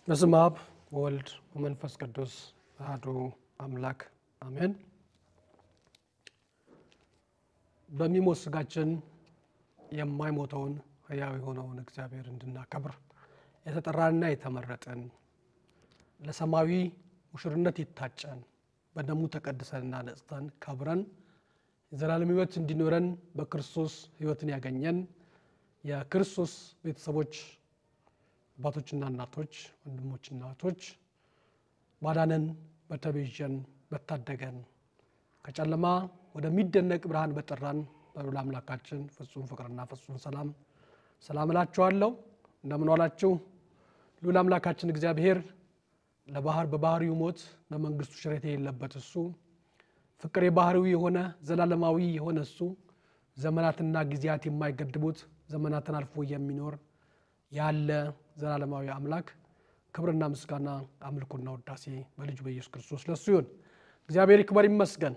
በስመ አብ ወወልድ ወመንፈስ ቅዱስ አሐዱ አምላክ አሜን። በሚሞት ሥጋችን የማይሞተውን ሕያው የሆነውን እግዚአብሔር እንድናከብር የተጠራንና የተመረጥን ለሰማያዊ ሙሽርነት የታጨን በደሙ ተቀድሰንና ነጽተን ከብረን የዘላለም ሕይወት እንዲኖረን በክርስቶስ ሕይወትን ያገኘን የክርስቶስ ቤተሰቦች አባቶችና እናቶች ወንድሞችና እህቶች ባዳነን በተቤዠን በታደገን ከጨለማ ወደሚደነቅ ብርሃን በጠራን በልዑል አምላካችን ፍጹም ፍቅርና ፍጹም ሰላም እላችኋለሁ። እንደምን ዋላችሁ? ልዑል አምላካችን እግዚአብሔር በባህሪው ሞት በመንግስቱ ሽረት የሌለበት እሱ ፍቅር የባህሪው የሆነ ዘላለማዊ የሆነ እሱ ዘመናትና ጊዜያት የማይገድቡት ዘመናትን አልፎ የሚኖር ያለ ዘላለማዊ አምላክ ክብርና ምስጋና አምልኮና ውዳሴ በልጁ በኢየሱስ ክርስቶስ ለሱ ይሁን። እግዚአብሔር ይክበር ይመስገን።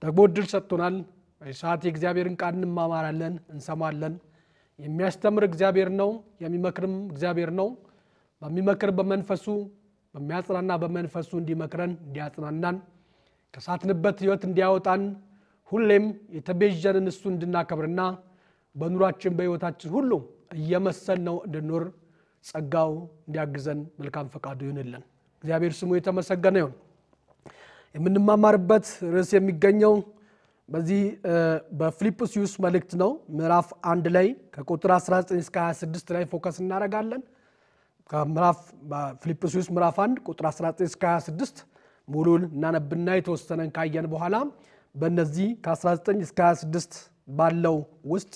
ደግሞ እድል ሰጥቶናል። በሰዓት የእግዚአብሔርን ቃል እንማማራለን፣ እንሰማለን። የሚያስተምር እግዚአብሔር ነው፣ የሚመክርም እግዚአብሔር ነው። በሚመክር በመንፈሱ በሚያጽናና በመንፈሱ እንዲመክረን እንዲያጽናናን ከሳትንበት ሕይወት እንዲያወጣን ሁሌም የተቤዠንን እሱ እንድናከብርና በኑራችን በሕይወታችን ሁሉ እየመሰልነው እንድንኖር ጸጋው እንዲያግዘን መልካም ፈቃዱ ይሁንልን። እግዚአብሔር ስሙ የተመሰገነ ይሁን። የምንማማርበት ርዕስ የሚገኘው በዚህ በፊልጵስዩስ መልእክት ነው። ምዕራፍ 1 ላይ ከቁጥር 19 እስከ 26 ላይ ፎከስ እናደርጋለን። በፊልጵስዩስ ምዕራፍ 1 ቁጥር 19 እስከ 26 ሙሉን እናነብና የተወሰነን ካየን በኋላ በእነዚህ ከ19 እስከ 26 ባለው ውስጥ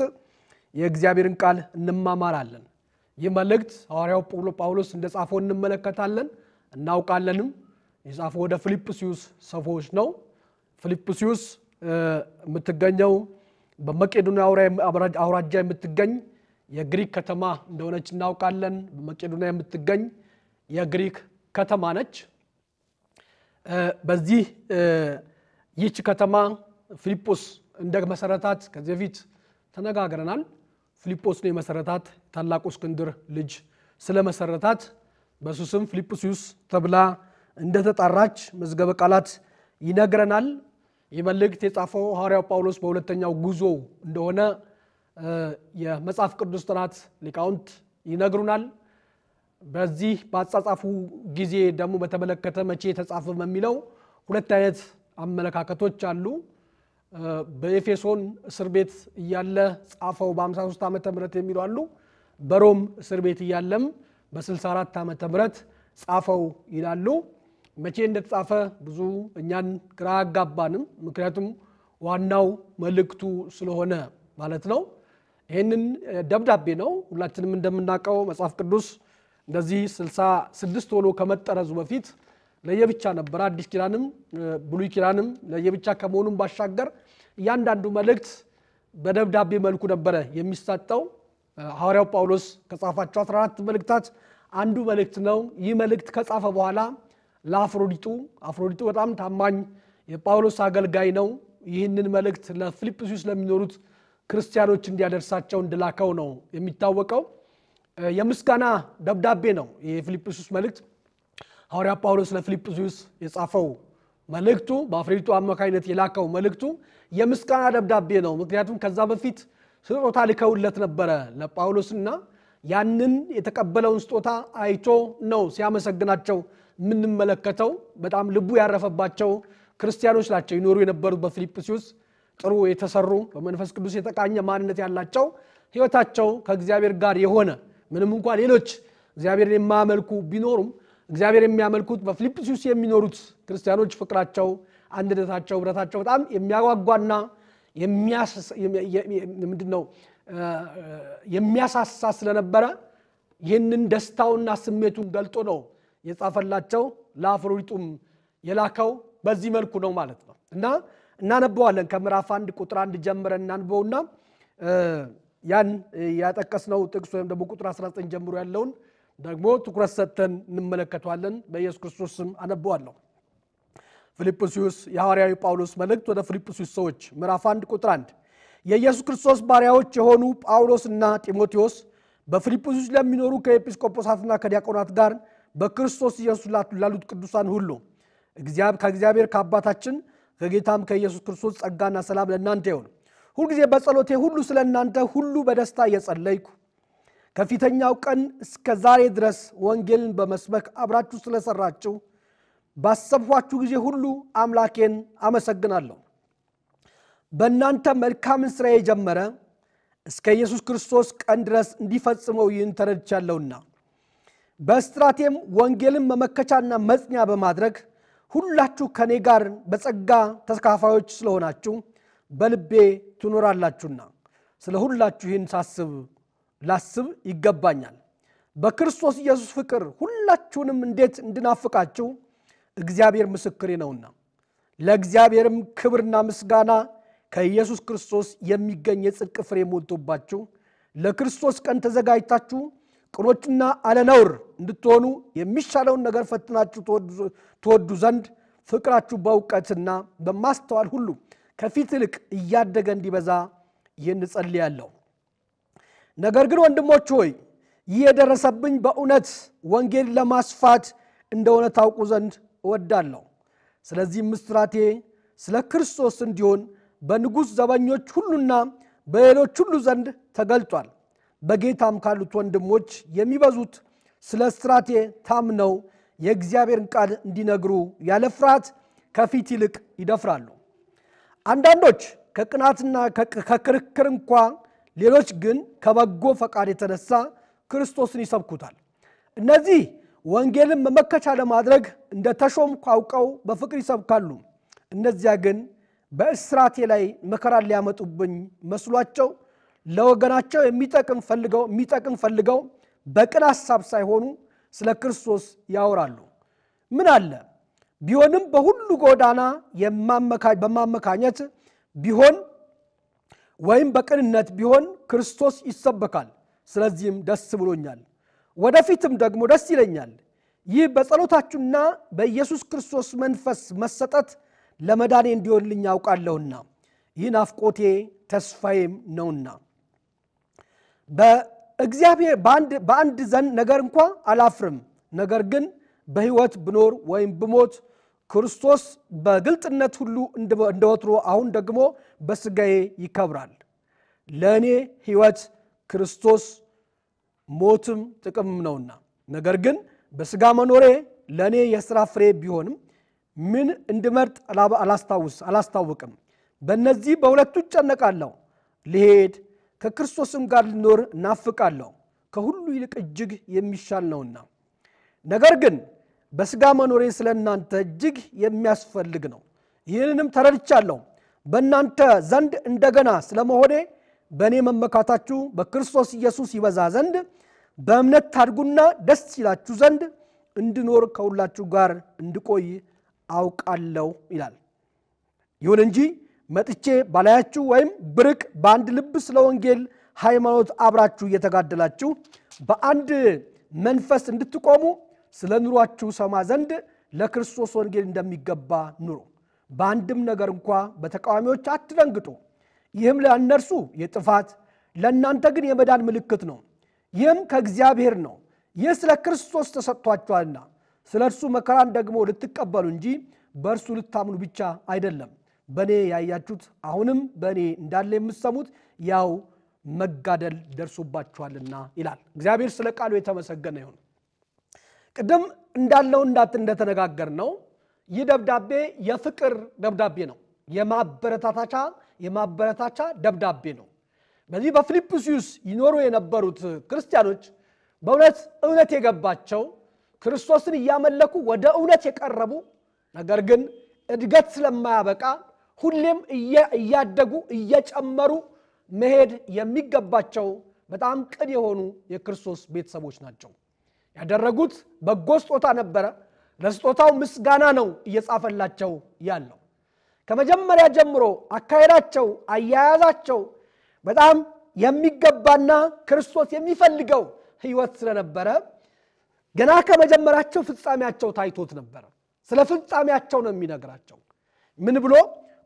የእግዚአብሔርን ቃል እንማማራለን። ይህ መልእክት ሐዋርያው ጳውሎስ እንደጻፈው እንመለከታለን እናውቃለንም። የጻፈው ወደ ፊልጵስዩስ ሰዎች ነው። ፊልጵስዩስ የምትገኘው በመቄዶንያ አውራጃ የምትገኝ የግሪክ ከተማ እንደሆነች እናውቃለን። በመቄዶንያ የምትገኝ የግሪክ ከተማ ነች። በዚህ ይህች ከተማ ፊልጶስ እንደ መሰረታት ከዚህ በፊት ተነጋግረናል። ፊልጶስ ነው የመሰረታት። ታላቁ እስክንድር ልጅ ስለመሰረታት በሱ ስም ፊልጵስዩስ ተብላ እንደተጠራች መዝገበ ቃላት ይነግረናል። የመልእክት የጻፈው ሐዋርያው ጳውሎስ በሁለተኛው ጉዞ እንደሆነ የመጽሐፍ ቅዱስ ጥናት ሊቃውንት ይነግሩናል። በዚህ በአጻጻፉ ጊዜ ደግሞ በተመለከተ መቼ ተጻፈ በሚለው ሁለት አይነት አመለካከቶች አሉ። በኤፌሶን እስር ቤት እያለ ጻፈው በ53 ዓመተ ምህረት የሚሉ አሉ። በሮም እስር ቤት እያለም በ64 ዓመተ ምህረት ጻፈው ይላሉ። መቼ እንደተጻፈ ብዙ እኛን ግራ አጋባንም፣ ምክንያቱም ዋናው መልእክቱ ስለሆነ ማለት ነው። ይሄንን ደብዳቤ ነው። ሁላችንም እንደምናውቀው መጽሐፍ ቅዱስ እንደዚህ 66 ሆኖ ከመጠረዙ በፊት ለየብቻ ነበር። አዲስ ኪዳንም ብሉይ ኪዳንም ለየብቻ ከመሆኑም ባሻገር እያንዳንዱ መልእክት በደብዳቤ መልኩ ነበር የሚሰጠው። ሐዋርያው ጳውሎስ ከጻፋቸው 14 መልእክታት አንዱ መልእክት ነው። ይህ መልእክት ከጻፈ በኋላ ለአፍሮዲጡ በጣም ታማኝ የጳውሎስ አገልጋይ ነው። ይህንን መልእክት ለፊልጵስዩስ ለሚኖሩት ክርስቲያኖች እንዲያደርሳቸው እንደላከው ነው የሚታወቀው። የምስጋና ደብዳቤ ነው የፊልጵስዩስ መልእክት። ሐዋርያው ጳውሎስ ለፊልጵስዩስ የጻፈው መልእክቱ በአፍሮዲጡ አማካይነት የላከው መልእክቱ የምስጋና ደብዳቤ ነው። ምክንያቱም ከዛ በፊት ስጦታ ልከውለት ነበረ ለጳውሎስና ያንን የተቀበለውን ስጦታ አይቶ ነው ሲያመሰግናቸው የምንመለከተው። በጣም ልቡ ያረፈባቸው ክርስቲያኖች ናቸው ይኖሩ የነበሩት በፊልጵስዩስ። ጥሩ የተሰሩ በመንፈስ ቅዱስ የተቃኘ ማንነት ያላቸው ሕይወታቸው ከእግዚአብሔር ጋር የሆነ ምንም እንኳን ሌሎች እግዚአብሔርን የማያመልኩ ቢኖሩም እግዚአብሔር የሚያመልኩት በፊልጵስዩስ የሚኖሩት ክርስቲያኖች ፍቅራቸው፣ አንድነታቸው፣ ህብረታቸው በጣም የሚያጓጓና የሚያሳሳ ስለነበረ ይህንን ደስታውና ስሜቱን ገልጦ ነው የጻፈላቸው። ለአፍሮዲጡም የላከው በዚህ መልኩ ነው ማለት ነው። እና እናነበዋለን ከምዕራፍ 1 ቁጥር 1 ጀምረን እናንበውና ያን ያጠቀስነው ጥቅስ ወይም ደግሞ ቁጥር 19 ጀምሮ ያለውን ደግሞ ትኩረት ሰጥተን እንመለከታለን። በኢየሱስ ክርስቶስ ስም አነበዋለሁ። ፊልጵስዩስ የሐዋርያው ጳውሎስ መልእክት ወደ ፊልጵስዩስ ሰዎች ምዕራፍ 1 ቁጥር 1 የኢየሱስ ክርስቶስ ባሪያዎች የሆኑ ጳውሎስና ጢሞቴዎስ በፊልጵስዩስ ለሚኖሩ ከኤጲስቆጶሳትና ከዲያቆናት ጋር በክርስቶስ ኢየሱስ ላሉት ቅዱሳን ሁሉ ከእግዚአብሔር ከአባታችን ከጌታም ከኢየሱስ ክርስቶስ ጸጋና ሰላም ለእናንተ ይሁን። ሁልጊዜ በጸሎቴ ሁሉ ስለእናንተ ሁሉ በደስታ እየጸለይኩ ከፊተኛው ቀን እስከ ዛሬ ድረስ ወንጌልን በመስበክ አብራችሁ ስለሰራችሁ ባሰብኋችሁ ጊዜ ሁሉ አምላኬን አመሰግናለሁ። በእናንተ መልካምን ሥራ የጀመረ እስከ ኢየሱስ ክርስቶስ ቀን ድረስ እንዲፈጽመው ይህን ተረድቻለሁና በእስራቴም ወንጌልን መመከቻና መጽኛ በማድረግ ሁላችሁ ከኔ ጋር በጸጋ ተካፋዮች ስለሆናችሁ በልቤ ትኖራላችሁና ስለ ሁላችሁ ይህን ላስብ ይገባኛል። በክርስቶስ ኢየሱስ ፍቅር ሁላችሁንም እንዴት እንድናፍቃችሁ እግዚአብሔር ምስክሬ ነውና ለእግዚአብሔርም ክብርና ምስጋና ከኢየሱስ ክርስቶስ የሚገኝ የጽድቅ ፍሬ ሞልቶባችሁ ለክርስቶስ ቀን ተዘጋጅታችሁ ቅኖችና አለነውር እንድትሆኑ የሚሻለውን ነገር ፈትናችሁ ትወዱ ዘንድ ፍቅራችሁ በእውቀትና በማስተዋል ሁሉ ከፊት ይልቅ እያደገ እንዲበዛ ይህን ጸልያለሁ። ነገር ግን ወንድሞች ሆይ ይህ የደረሰብኝ በእውነት ወንጌል ለማስፋት እንደሆነ ታውቁ ዘንድ እወዳለሁ። ስለዚህ ምስራቴ ስለ ክርስቶስ እንዲሆን በንጉሥ ዘበኞች ሁሉና በሌሎች ሁሉ ዘንድ ተገልጧል። በጌታም ካሉት ወንድሞች የሚበዙት ስለ እስራቴ ታምነው የእግዚአብሔርን ቃል እንዲነግሩ ያለ ፍርሃት ከፊት ይልቅ ይደፍራሉ። አንዳንዶች ከቅናትና ከክርክር እንኳ፣ ሌሎች ግን ከበጎ ፈቃድ የተነሳ ክርስቶስን ይሰብኩታል። እነዚህ ወንጌልን መመከቻ ለማድረግ እንደ ተሾምኩ አውቀው በፍቅር ይሰብካሉ። እነዚያ ግን በእስራቴ ላይ መከራን ሊያመጡብኝ መስሏቸው ለወገናቸው የሚጠቅም ፈልገው በቅን ሐሳብ ሳይሆኑ ስለ ክርስቶስ ያወራሉ። ምን አለ ቢሆንም በሁሉ ጎዳና በማመካኘት ቢሆን ወይም በቅንነት ቢሆን ክርስቶስ ይሰበካል። ስለዚህም ደስ ብሎኛል፣ ወደፊትም ደግሞ ደስ ይለኛል። ይህ በጸሎታችሁና በኢየሱስ ክርስቶስ መንፈስ መሰጠት ለመዳኔ እንዲሆንልኝ ያውቃለሁና ይህ ናፍቆቴ ተስፋዬም ነውና በእግዚአብሔር በአንድ ዘንድ ነገር እንኳ አላፍርም። ነገር ግን በሕይወት ብኖር ወይም ብሞት ክርስቶስ በግልጥነት ሁሉ እንደወትሮ አሁን ደግሞ በሥጋዬ ይከብራል። ለእኔ ሕይወት ክርስቶስ ሞትም ጥቅም ነውና፣ ነገር ግን በሥጋ መኖሬ ለእኔ የሥራ ፍሬ ቢሆንም ምን እንድመርጥ አላስታውቅም። በእነዚህ በሁለቱ እጨነቃለሁ። ልሄድ ከክርስቶስም ጋር ልኖር እናፍቃለሁ፣ ከሁሉ ይልቅ እጅግ የሚሻል ነውና። ነገር ግን በሥጋ መኖሬ ስለ እናንተ እጅግ የሚያስፈልግ ነው። ይህንንም ተረድቻለሁ። በእናንተ ዘንድ እንደገና ስለመሆኔ በእኔ መመካታችሁ በክርስቶስ ኢየሱስ ይበዛ ዘንድ በእምነት ታድጉና ደስ ይላችሁ ዘንድ እንድኖር ከሁላችሁ ጋር እንድቆይ አውቃለሁ ይላል። ይሁን እንጂ መጥቼ ባላያችሁ ወይም ብርቅ በአንድ ልብ ስለ ወንጌል ሃይማኖት አብራችሁ እየተጋደላችሁ በአንድ መንፈስ እንድትቆሙ ስለ ኑሯችሁ ሰማ ዘንድ ለክርስቶስ ወንጌል እንደሚገባ ኑሩ። በአንድም ነገር እንኳ በተቃዋሚዎች አትደንግጡ። ይህም ለእነርሱ የጥፋት ለእናንተ ግን የመዳን ምልክት ነው። ይህም ከእግዚአብሔር ነው። ይህ ስለ ክርስቶስ ተሰጥቷችኋልና ስለ እርሱ መከራን ደግሞ ልትቀበሉ እንጂ በእርሱ ልታምኑ ብቻ አይደለም። በእኔ ያያችሁት አሁንም በእኔ እንዳለ የምትሰሙት ያው መጋደል ደርሶባችኋልና ይላል። እግዚአብሔር ስለ ቃሉ የተመሰገነ ይሁን። ቅድም እንዳለው እንደተነጋገር ነው ይህ ደብዳቤ የፍቅር ደብዳቤ ነው። የማበረታቻ ደብዳቤ ነው። በዚህ በፊልጵስዩስ ይኖሩ የነበሩት ክርስቲያኖች በእውነት የገባቸው ክርስቶስን እያመለኩ ወደ እውነት የቀረቡ ነገር ግን እድገት ስለማያበቃ ሁሌም እያደጉ እየጨመሩ መሄድ የሚገባቸው በጣም ቅን የሆኑ የክርስቶስ ቤተሰቦች ናቸው። ያደረጉት በጎ ስጦታ ነበረ። ለስጦታው ምስጋና ነው እየጻፈላቸው ያለው። ከመጀመሪያ ጀምሮ አካሄዳቸው አያያዛቸው በጣም የሚገባና ክርስቶስ የሚፈልገው ሕይወት ስለነበረ ገና ከመጀመራቸው ፍጻሜያቸው ታይቶት ነበር። ስለ ፍጻሜያቸው ነው የሚነግራቸው። ምን ብሎ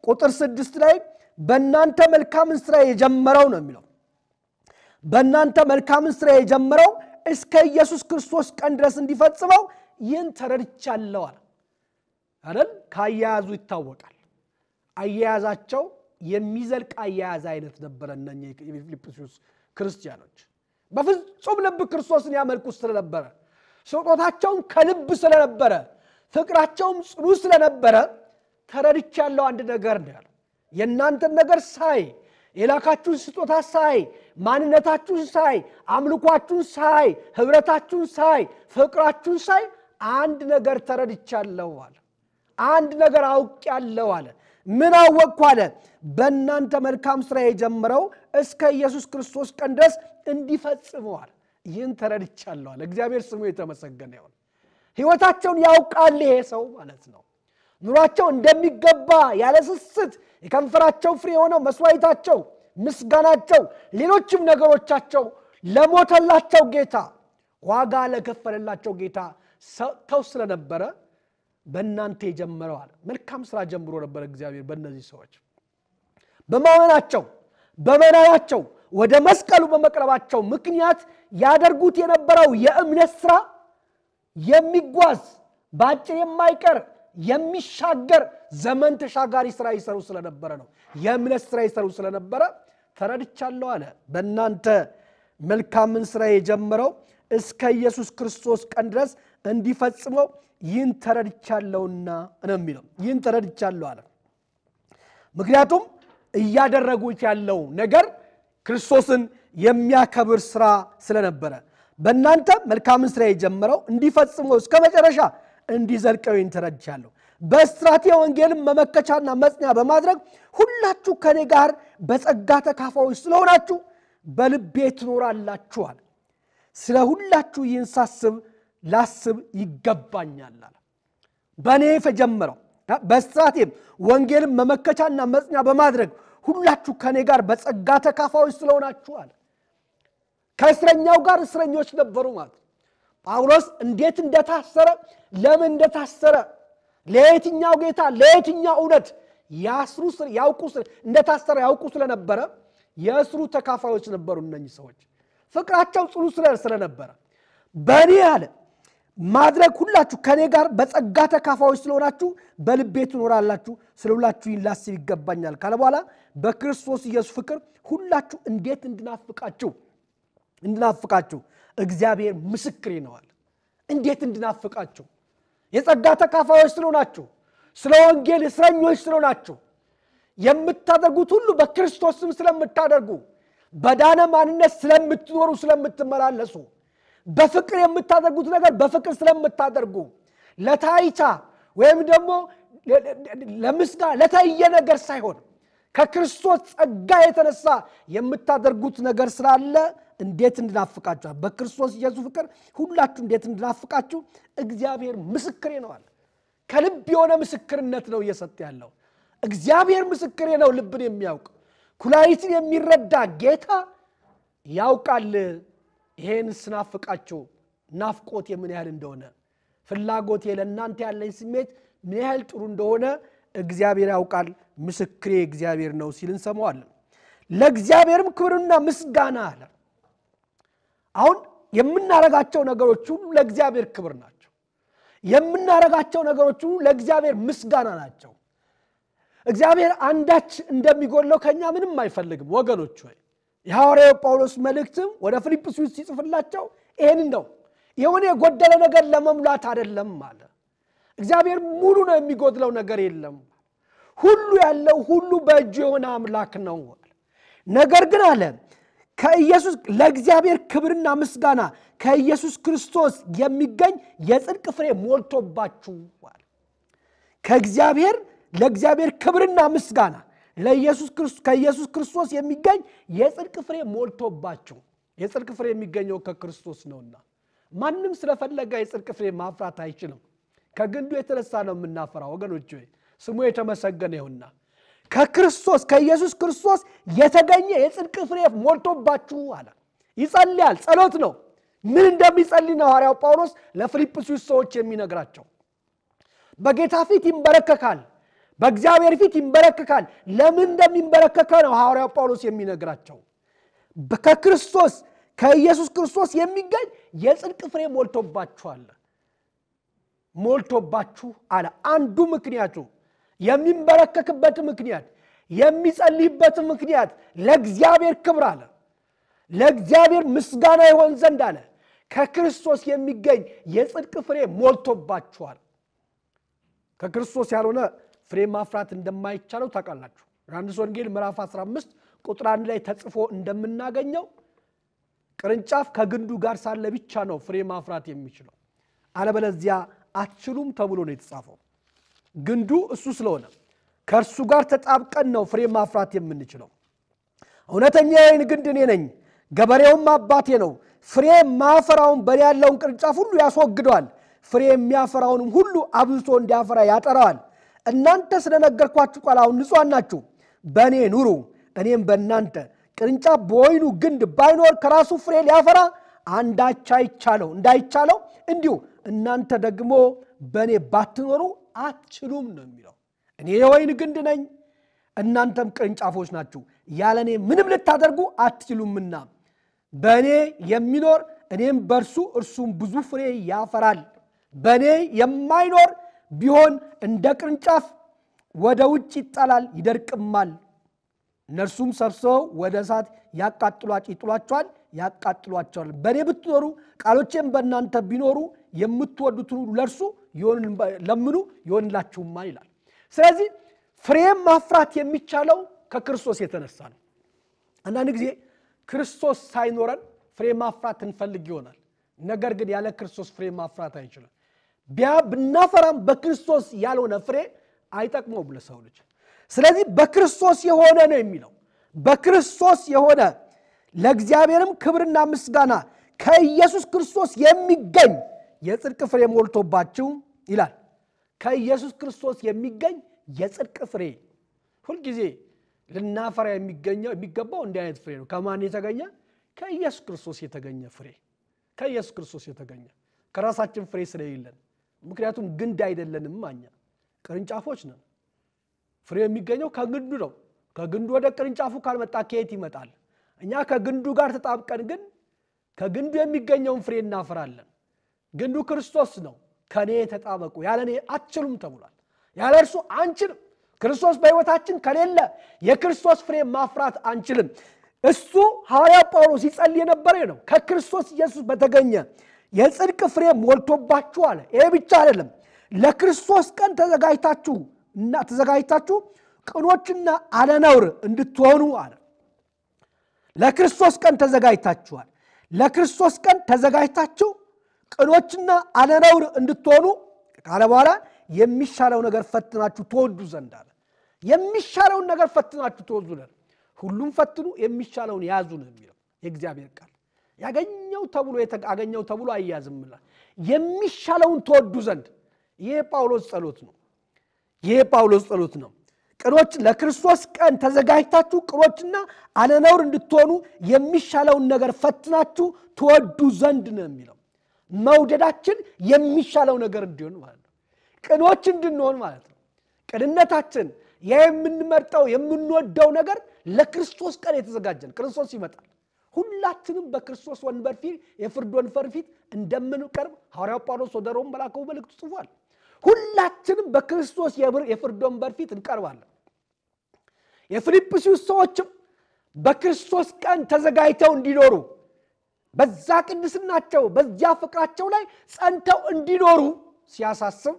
ቁጥር 6 ላይ በእናንተ መልካም ሥራ የጀመረው ነው የሚለው። በእናንተ መልካም ሥራ የጀመረው እስከ ኢየሱስ ክርስቶስ ቀን ድረስ እንዲፈጽመው ይህን ተረድቻለሁ አለ አይደል ካያያዙ ይታወቃል አያያዛቸው የሚዘልቅ አያያዝ አይነት ነበር እነኛ የፊልጵስዩስ ክርስቲያኖች በፍጹም ልብ ክርስቶስን ያመልኩ ስለነበረ ስጦታቸውን ከልብ ስለነበረ ፍቅራቸውም ጽኑ ስለነበረ ተረድቻለሁ አንድ ነገር ነው ያለው የናንተን ነገር ሳይ የላካችሁን ስጦታ ሳይ ማንነታችሁን ሳይ አምልኳችሁን ሳይ ህብረታችሁን ሳይ ፍቅራችሁን ሳይ አንድ ነገር ተረድቻለሁ አለ አንድ ነገር አውቄያለሁ አለ ምን አወቅኩ አለ በእናንተ መልካም ሥራ የጀመረው እስከ ኢየሱስ ክርስቶስ ቀን ድረስ እንዲፈጽመው አለ ይህን ተረድቻለሁ አለ እግዚአብሔር ስሙ የተመሰገነ ይሁን ሕይወታቸውን ያውቃል ይሄ ሰው ማለት ነው ኑሯቸው እንደሚገባ ያለ ስስት የከንፈራቸው ፍሬ ሆነው መስዋዕታቸው ምስጋናቸው ሌሎችም ነገሮቻቸው ለሞተላቸው ጌታ ዋጋ ለከፈለላቸው ጌታ ሰው ስለነበረ በእናንተ የጀመረው አለ መልካም ሥራ ጀምሮ ነበር እግዚአብሔር በእነዚህ ሰዎች በማመናቸው በመናያቸው ወደ መስቀሉ በመቅረባቸው ምክንያት ያደርጉት የነበረው የእምነት ሥራ የሚጓዝ ባጭር የማይቀር የሚሻገር ዘመን ተሻጋሪ ሥራ ይሰሩ ስለነበረ ነው የእምነት ሥራ ይሰሩ ስለነበረ ተረድቻለሁ አለ በእናንተ መልካምን ሥራ የጀመረው እስከ ኢየሱስ ክርስቶስ ቀን ድረስ እንዲፈጽመው ይህን ተረድቻለሁና ነው የሚለው ይህን ተረድቻለሁ አለ ምክንያቱም እያደረጉት ያለው ነገር ክርስቶስን የሚያከብር ሥራ ስለነበረ በእናንተ መልካምን ሥራ የጀመረው እንዲፈጽመው እስከ መጨረሻ እንዲዘልቀው ይህን ተረድቻለሁ በእስራቴ ወንጌልን መመከቻና መጽኛ በማድረግ ሁላችሁ ከኔ ጋር በጸጋ ተካፋዮች ስለሆናችሁ በልቤ ትኖራላችሁ አለ ስለ ሁላችሁ ይህን ሳስብ ላስብ ይገባኛል አለ በኔ ፈጀመረው በእስራቴም ወንጌልን መመከቻና መጽኛ በማድረግ ሁላችሁ ከኔ ጋር በጸጋ ተካፋዮች ስለሆናችሁ አለ ከእስረኛው ጋር እስረኞች ነበሩ ማለት ጳውሎስ እንዴት እንደታሰረ ለምን እንደታሰረ ለየትኛው ጌታ ለየትኛው እውነት ያውቁ እንደታሰረ ያውቁ ስለነበረ የእስሩ ተካፋዮች ነበሩ እነኚህ ሰዎች ፍቅራቸው ጽኑ ስለነበረ በኔ አለ ማድረግ ሁላችሁ ከኔ ጋር በጸጋ ተካፋዮች ስለሆናችሁ በልቤ ትኖራላችሁ ስለሁላችሁ ይላስብ ይገባኛል ካለ በኋላ በክርስቶስ ኢየሱስ ፍቅር ሁላችሁ እንዴት እንድናፍቃችሁ እግዚአብሔር ምስክሬ ነው አለ እንዴት እንድናፍቃችሁ የጸጋ ተካፋዮች ስለሆናችሁ ስለ ወንጌል እስረኞች ስለሆናችሁ የምታደርጉት ሁሉ በክርስቶስ ስም ስለምታደርጉ በዳነ ማንነት ስለምትኖሩ ስለምትመላለሱ በፍቅር የምታደርጉት ነገር በፍቅር ስለምታደርጉ ለታይታ ወይም ደግሞ ለምስጋና ለታየ ነገር ሳይሆን ከክርስቶስ ጸጋ የተነሳ የምታደርጉት ነገር ስላለ እንዴት እንድናፍቃችሁ በክርስቶስ ኢየሱስ ፍቅር ሁላችሁ እንዴት እንድናፍቃችሁ እግዚአብሔር ምስክሬ ነው አለ ከልብ የሆነ ምስክርነት ነው እየሰጠ ያለው እግዚአብሔር ምስክሬ ነው ልብን የሚያውቅ ኩላሊትን የሚረዳ ጌታ ያውቃል ይሄን ስናፍቃችሁ ናፍቆት የምን ያህል እንደሆነ ፍላጎት ለእናንተ ያለኝ ስሜት ምን ያህል ጥሩ እንደሆነ እግዚአብሔር ያውቃል ምስክሬ እግዚአብሔር ነው ሲል እንሰማዋለን ለእግዚአብሔርም ክብርና ምስጋና አለ አሁን የምናረጋቸው ነገሮች ሁሉ ለእግዚአብሔር ክብር ናቸው የምናረጋቸው ነገሮች ሁሉ ለእግዚአብሔር ምስጋና ናቸው እግዚአብሔር አንዳች እንደሚጎለው ከኛ ምንም አይፈልግም ወገኖች ሆይ የሐዋርያው ጳውሎስ መልእክትም ወደ ፊልጵስዩስ ሲጽፍላቸው ይሄን ነው የሆነ የጎደለ ነገር ለመሙላት አይደለም ማለት እግዚአብሔር ሙሉ ነው የሚጎድለው ነገር የለም ሁሉ ያለው ሁሉ በእጁ የሆነ አምላክ ነው ነገር ግን አለ ከኢየሱስ ለእግዚአብሔር ክብርና ምስጋና ከኢየሱስ ክርስቶስ የሚገኝ የጽድቅ ፍሬ ሞልቶባችሁ አለ ለእግዚአብሔር ክብርና ምስጋና ከኢየሱስ ክርስቶስ የሚገኝ የጽድቅ ፍሬ ሞልቶባችሁ የጽድቅ ፍሬ የሚገኘው ከክርስቶስ ነውና ማንንም ስለፈለገ የጽድቅ ፍሬ ማፍራት አይችልም ከግንዱ የተነሳ ነው የምናፈራው ወገኖች ሆይ ስሙ የተመሰገነ ይሁንና ከኢየሱስ ክርስቶስ የተገኘ የጽድቅ ፍሬ ሞልቶባችሁ አለ ይጸልያል ጸሎት ነው ምን እንደሚጸልይ ነው ሐዋርያው ጳውሎስ ለፊልጵስዩስ ሰዎች የሚነግራቸው በጌታ ፊት ይንበረከካል በእግዚአብሔር ፊት ይንበረከካል ለምን እንደሚንበረከከ ነው ሐዋርያው ጳውሎስ የሚነግራቸው ከኢየሱስ ክርስቶስ የሚገኝ የጽድቅ ፍሬ ሞልቶባችሁ አለ። አንዱ ምክንያቱ የሚንበረከክበት ምክንያት የሚጸልይበት ምክንያት ለእግዚአብሔር ክብር አለ፣ ለእግዚአብሔር ምስጋና ይሆን ዘንድ አለ። ከክርስቶስ የሚገኝ የጽድቅ ፍሬ ሞልቶባችኋል። ከክርስቶስ ያልሆነ ፍሬ ማፍራት እንደማይቻለው ታውቃላችሁ። ዮሐንስ ወንጌል ምዕራፍ 15 ቁጥር 1 ላይ ተጽፎ እንደምናገኘው ቅርንጫፍ ከግንዱ ጋር ሳለ ብቻ ነው ፍሬ ማፍራት የሚችለው፣ አለበለዚያ አትችሉም ተብሎ ነው የተጻፈው። ግንዱ እሱ ስለሆነ ከእርሱ ጋር ተጣብቀን ነው ፍሬ ማፍራት የምንችለው። እውነተኛ የወይን ግንድ እኔ ነኝ፣ ገበሬውም አባቴ ነው። ፍሬ ማፈራውን በእኔ ያለውን ቅርንጫፍ ሁሉ ያስወግደዋል፣ ፍሬ የሚያፈራውንም ሁሉ አብዝቶ እንዲያፈራ ያጠራዋል። እናንተ ስለነገርኳችሁ ቃል አሁን ንጹሐን ናችሁ። በእኔ ኑሩ እኔም በእናንተ። ቅርንጫፍ በወይኑ ግንድ ባይኖር ከራሱ ፍሬ ሊያፈራ አንዳች እንዳይቻለው እንዲሁ እናንተ ደግሞ በእኔ ባትኖሩ አትችሉም ነው የሚለው። እኔ የወይን ግንድ ነኝ፣ እናንተም ቅርንጫፎች ናችሁ። ያለ እኔ ምንም ልታደርጉ አትችሉምና በእኔ የሚኖር እኔም በእርሱ እርሱም ብዙ ፍሬ ያፈራል። በእኔ የማይኖር ቢሆን እንደ ቅርንጫፍ ወደ ውጭ ይጣላል፣ ይደርቅማል። እነርሱም ሰብስበው ወደ እሳት ያቃጥሏቸዋል። በእኔ ብትኖሩ ቃሎቼም በእናንተ ቢኖሩ የምትወዱትን ሁሉ ለእርሱ ለምኑ ይሆንላችሁማል ይላል። ስለዚህ ፍሬም ማፍራት የሚቻለው ከክርስቶስ የተነሳ ነው። አንዳንድ ጊዜ ክርስቶስ ሳይኖረን ፍሬ ማፍራት እንፈልግ ይሆናል። ነገር ግን ያለ ክርስቶስ ፍሬ ማፍራት አይችልም። ብናፈራም በክርስቶስ ያልሆነ ፍሬ አይጠቅመውም ለሰው ልጅ። ስለዚህ በክርስቶስ የሆነ ነው የሚለው። በክርስቶስ የሆነ ለእግዚአብሔርም ክብርና ምስጋና ከኢየሱስ ክርስቶስ የሚገኝ የጽድቅ ፍሬ ሞልቶባችሁ ይላል። ከኢየሱስ የሚገኝ የጽድቅ ፍሬ ሁልጊዜ ልናፈራ የሚገባው እንዲህ አይነት ፍሬ ነው። ከማን የተገኘ? ከኢየሱስ ክርስቶስ የተገኘ ፍሬ። ከኢየሱስ ክርስቶስ የተገኘ ከራሳችን ፍሬ ስለሌለን፣ ምክንያቱም ግንድ አይደለንም፣ እኛ ቅርንጫፎች ነን። ፍሬ የሚገኘው ከግንዱ ነው። ከግንዱ ወደ ቅርንጫፉ ካልመጣ ከየት ይመጣል? እኛ ከግንዱ ጋር ተጣብቀን ግን ከግንዱ የሚገኘውን ፍሬ እናፈራለን። ግንዱ ክርስቶስ ነው። ከኔ ተጣበቁ ያለኔ አትችሉም ተብሏል። ያለ እርሱ አንችልም። ክርስቶስ በሕይወታችን ከሌለ የክርስቶስ ፍሬ ማፍራት አንችልም። እሱ ሐዋርያው ጳውሎስ ይጸልይ የነበረ ነው። ከክርስቶስ ኢየሱስ በተገኘ የጽድቅ ፍሬ ሞልቶባችሁ አለ። ይሄ ብቻ አይደለም፣ ለክርስቶስ ቀን ተዘጋጅታችሁ ቅኖችና አለነውር እንድትሆኑ አለ። ለክርስቶስ ቀን ተዘጋጅታችኋል። ለክርስቶስ ቀን ተዘጋጅታችሁ ቅኖችና አለነውር እንድትሆኑ ካለ በኋላ የሚሻለው ነገር ፈትናችሁ ተወዱ ዘንድ አለ። የሚሻለውን ነገር ፈትናችሁ ተወዱ ዘንድ፣ ሁሉም ፈትኑ የሚሻለውን ያዙ ነው የሚለው የእግዚአብሔር ቃል። ያገኘው ተብሎ አያዝም ይላል። የሚሻለውን ተወዱ ዘንድ። ይሄ ጳውሎስ ጸሎት ነው። ቅኖች ለክርስቶስ ቀን ተዘጋጅታችሁ ቅኖችና አለነውር እንድትሆኑ የሚሻለውን ነገር ፈትናችሁ ተወዱ ዘንድ ነው የሚለው። መውደዳችን የሚሻለው ነገር እንዲሆን ማለት ነው። ቅኖች እንድንሆን ማለት ነው። ቅንነታችን የምንመርጠው የምንወደው ነገር ለክርስቶስ ቀን የተዘጋጀን። ክርስቶስ ይመጣል። ሁላችንም በክርስቶስ ወንበር ፊት የፍርድ ወንበር ፊት እንደምንቀርብ ሐዋርያው ጳውሎስ ወደ ሮም በላከው መልእክቱ ጽፏል። ሁላችንም በክርስቶስ የፍርድ ወንበር ፊት እንቀርባለን። የፊልጵስዩስ ሰዎችም በክርስቶስ ቀን ተዘጋጅተው እንዲኖሩ በዛ ቅድስናቸው በዚያ ፍቅራቸው ላይ ጸንተው እንዲኖሩ ሲያሳስብ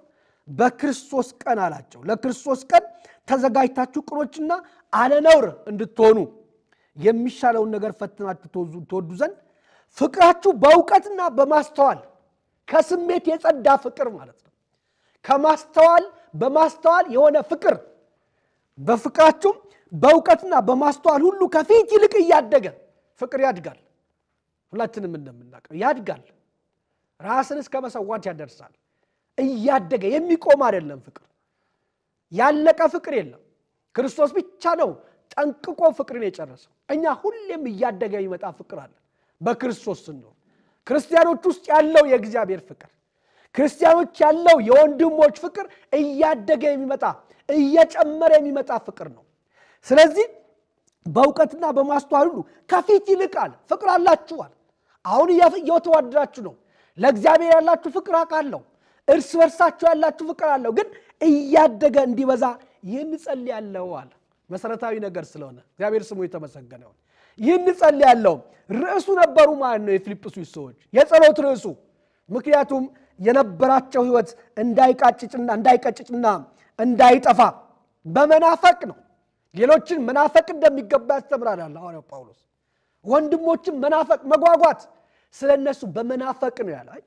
በክርስቶስ ቀን አላቸው። ለክርስቶስ ቀን ተዘጋጅታችሁ ቅኖችና አለነውር እንድትሆኑ የሚሻለውን ነገር ፈትናችሁ ተወዱ ዘንድ ፍቅራችሁ በእውቀትና በማስተዋል፣ ከስሜት የጸዳ ፍቅር ማለት ነው። በማስተዋል የሆነ ፍቅር፣ በፍቅራችሁ በእውቀትና በማስተዋል ሁሉ ከፊት ይልቅ እያደገ ፍቅር ያድጋል። ሁላችንም እንደምናውቀው ያድጋል። ራስን እስከ መሰዋት ያደርሳል። እያደገ የሚቆም አይደለም። ፍቅር ያለቀ ፍቅር የለም። ክርስቶስ ብቻ ነው ጠንቅቆ ፍቅርን የጨረሰው። እኛ ሁሌም እያደገ የሚመጣ ፍቅር አለ በክርስቶስ ነው። ክርስቲያኖች ውስጥ ያለው የእግዚአብሔር ፍቅር፣ ክርስቲያኖች ያለው የወንድሞች ፍቅር እያደገ የሚመጣ እየጨመረ የሚመጣ ፍቅር ነው። ስለዚህ በእውቀትና በማስተዋል ሁሉ ከፊት ይልቃል። ፍቅር አላችኋል። አሁን እየተዋደዳችሁ ነው ለእግዚአብሔር ያላችሁ ፍቅር አቃለው እርስ በርሳችሁ ያላችሁ ፍቅር አለው ግን እያደገ እንዲበዛ ይህን ጸልያለሁ አለ መሰረታዊ ነገር ስለሆነ እግዚአብሔር ስሙ የተመሰገነ ይሁን ይህን ጸልያለሁ ርዕሱ ነበሩ ማለት ነው የፊልጵስዩስ ሰዎች የጸሎት ርዕሱ ምክንያቱም የነበራቸው ህይወት እንዳይቀጭጭና እንዳይጠፋ በመናፈቅ ነው ሌሎችን መናፈቅ እንደሚገባ ያስተምራል ሐዋርያው ጳውሎስ ወንድሞችን መናፈቅ መጓጓት ስለነሱ በመናፈቅ ነው ያለው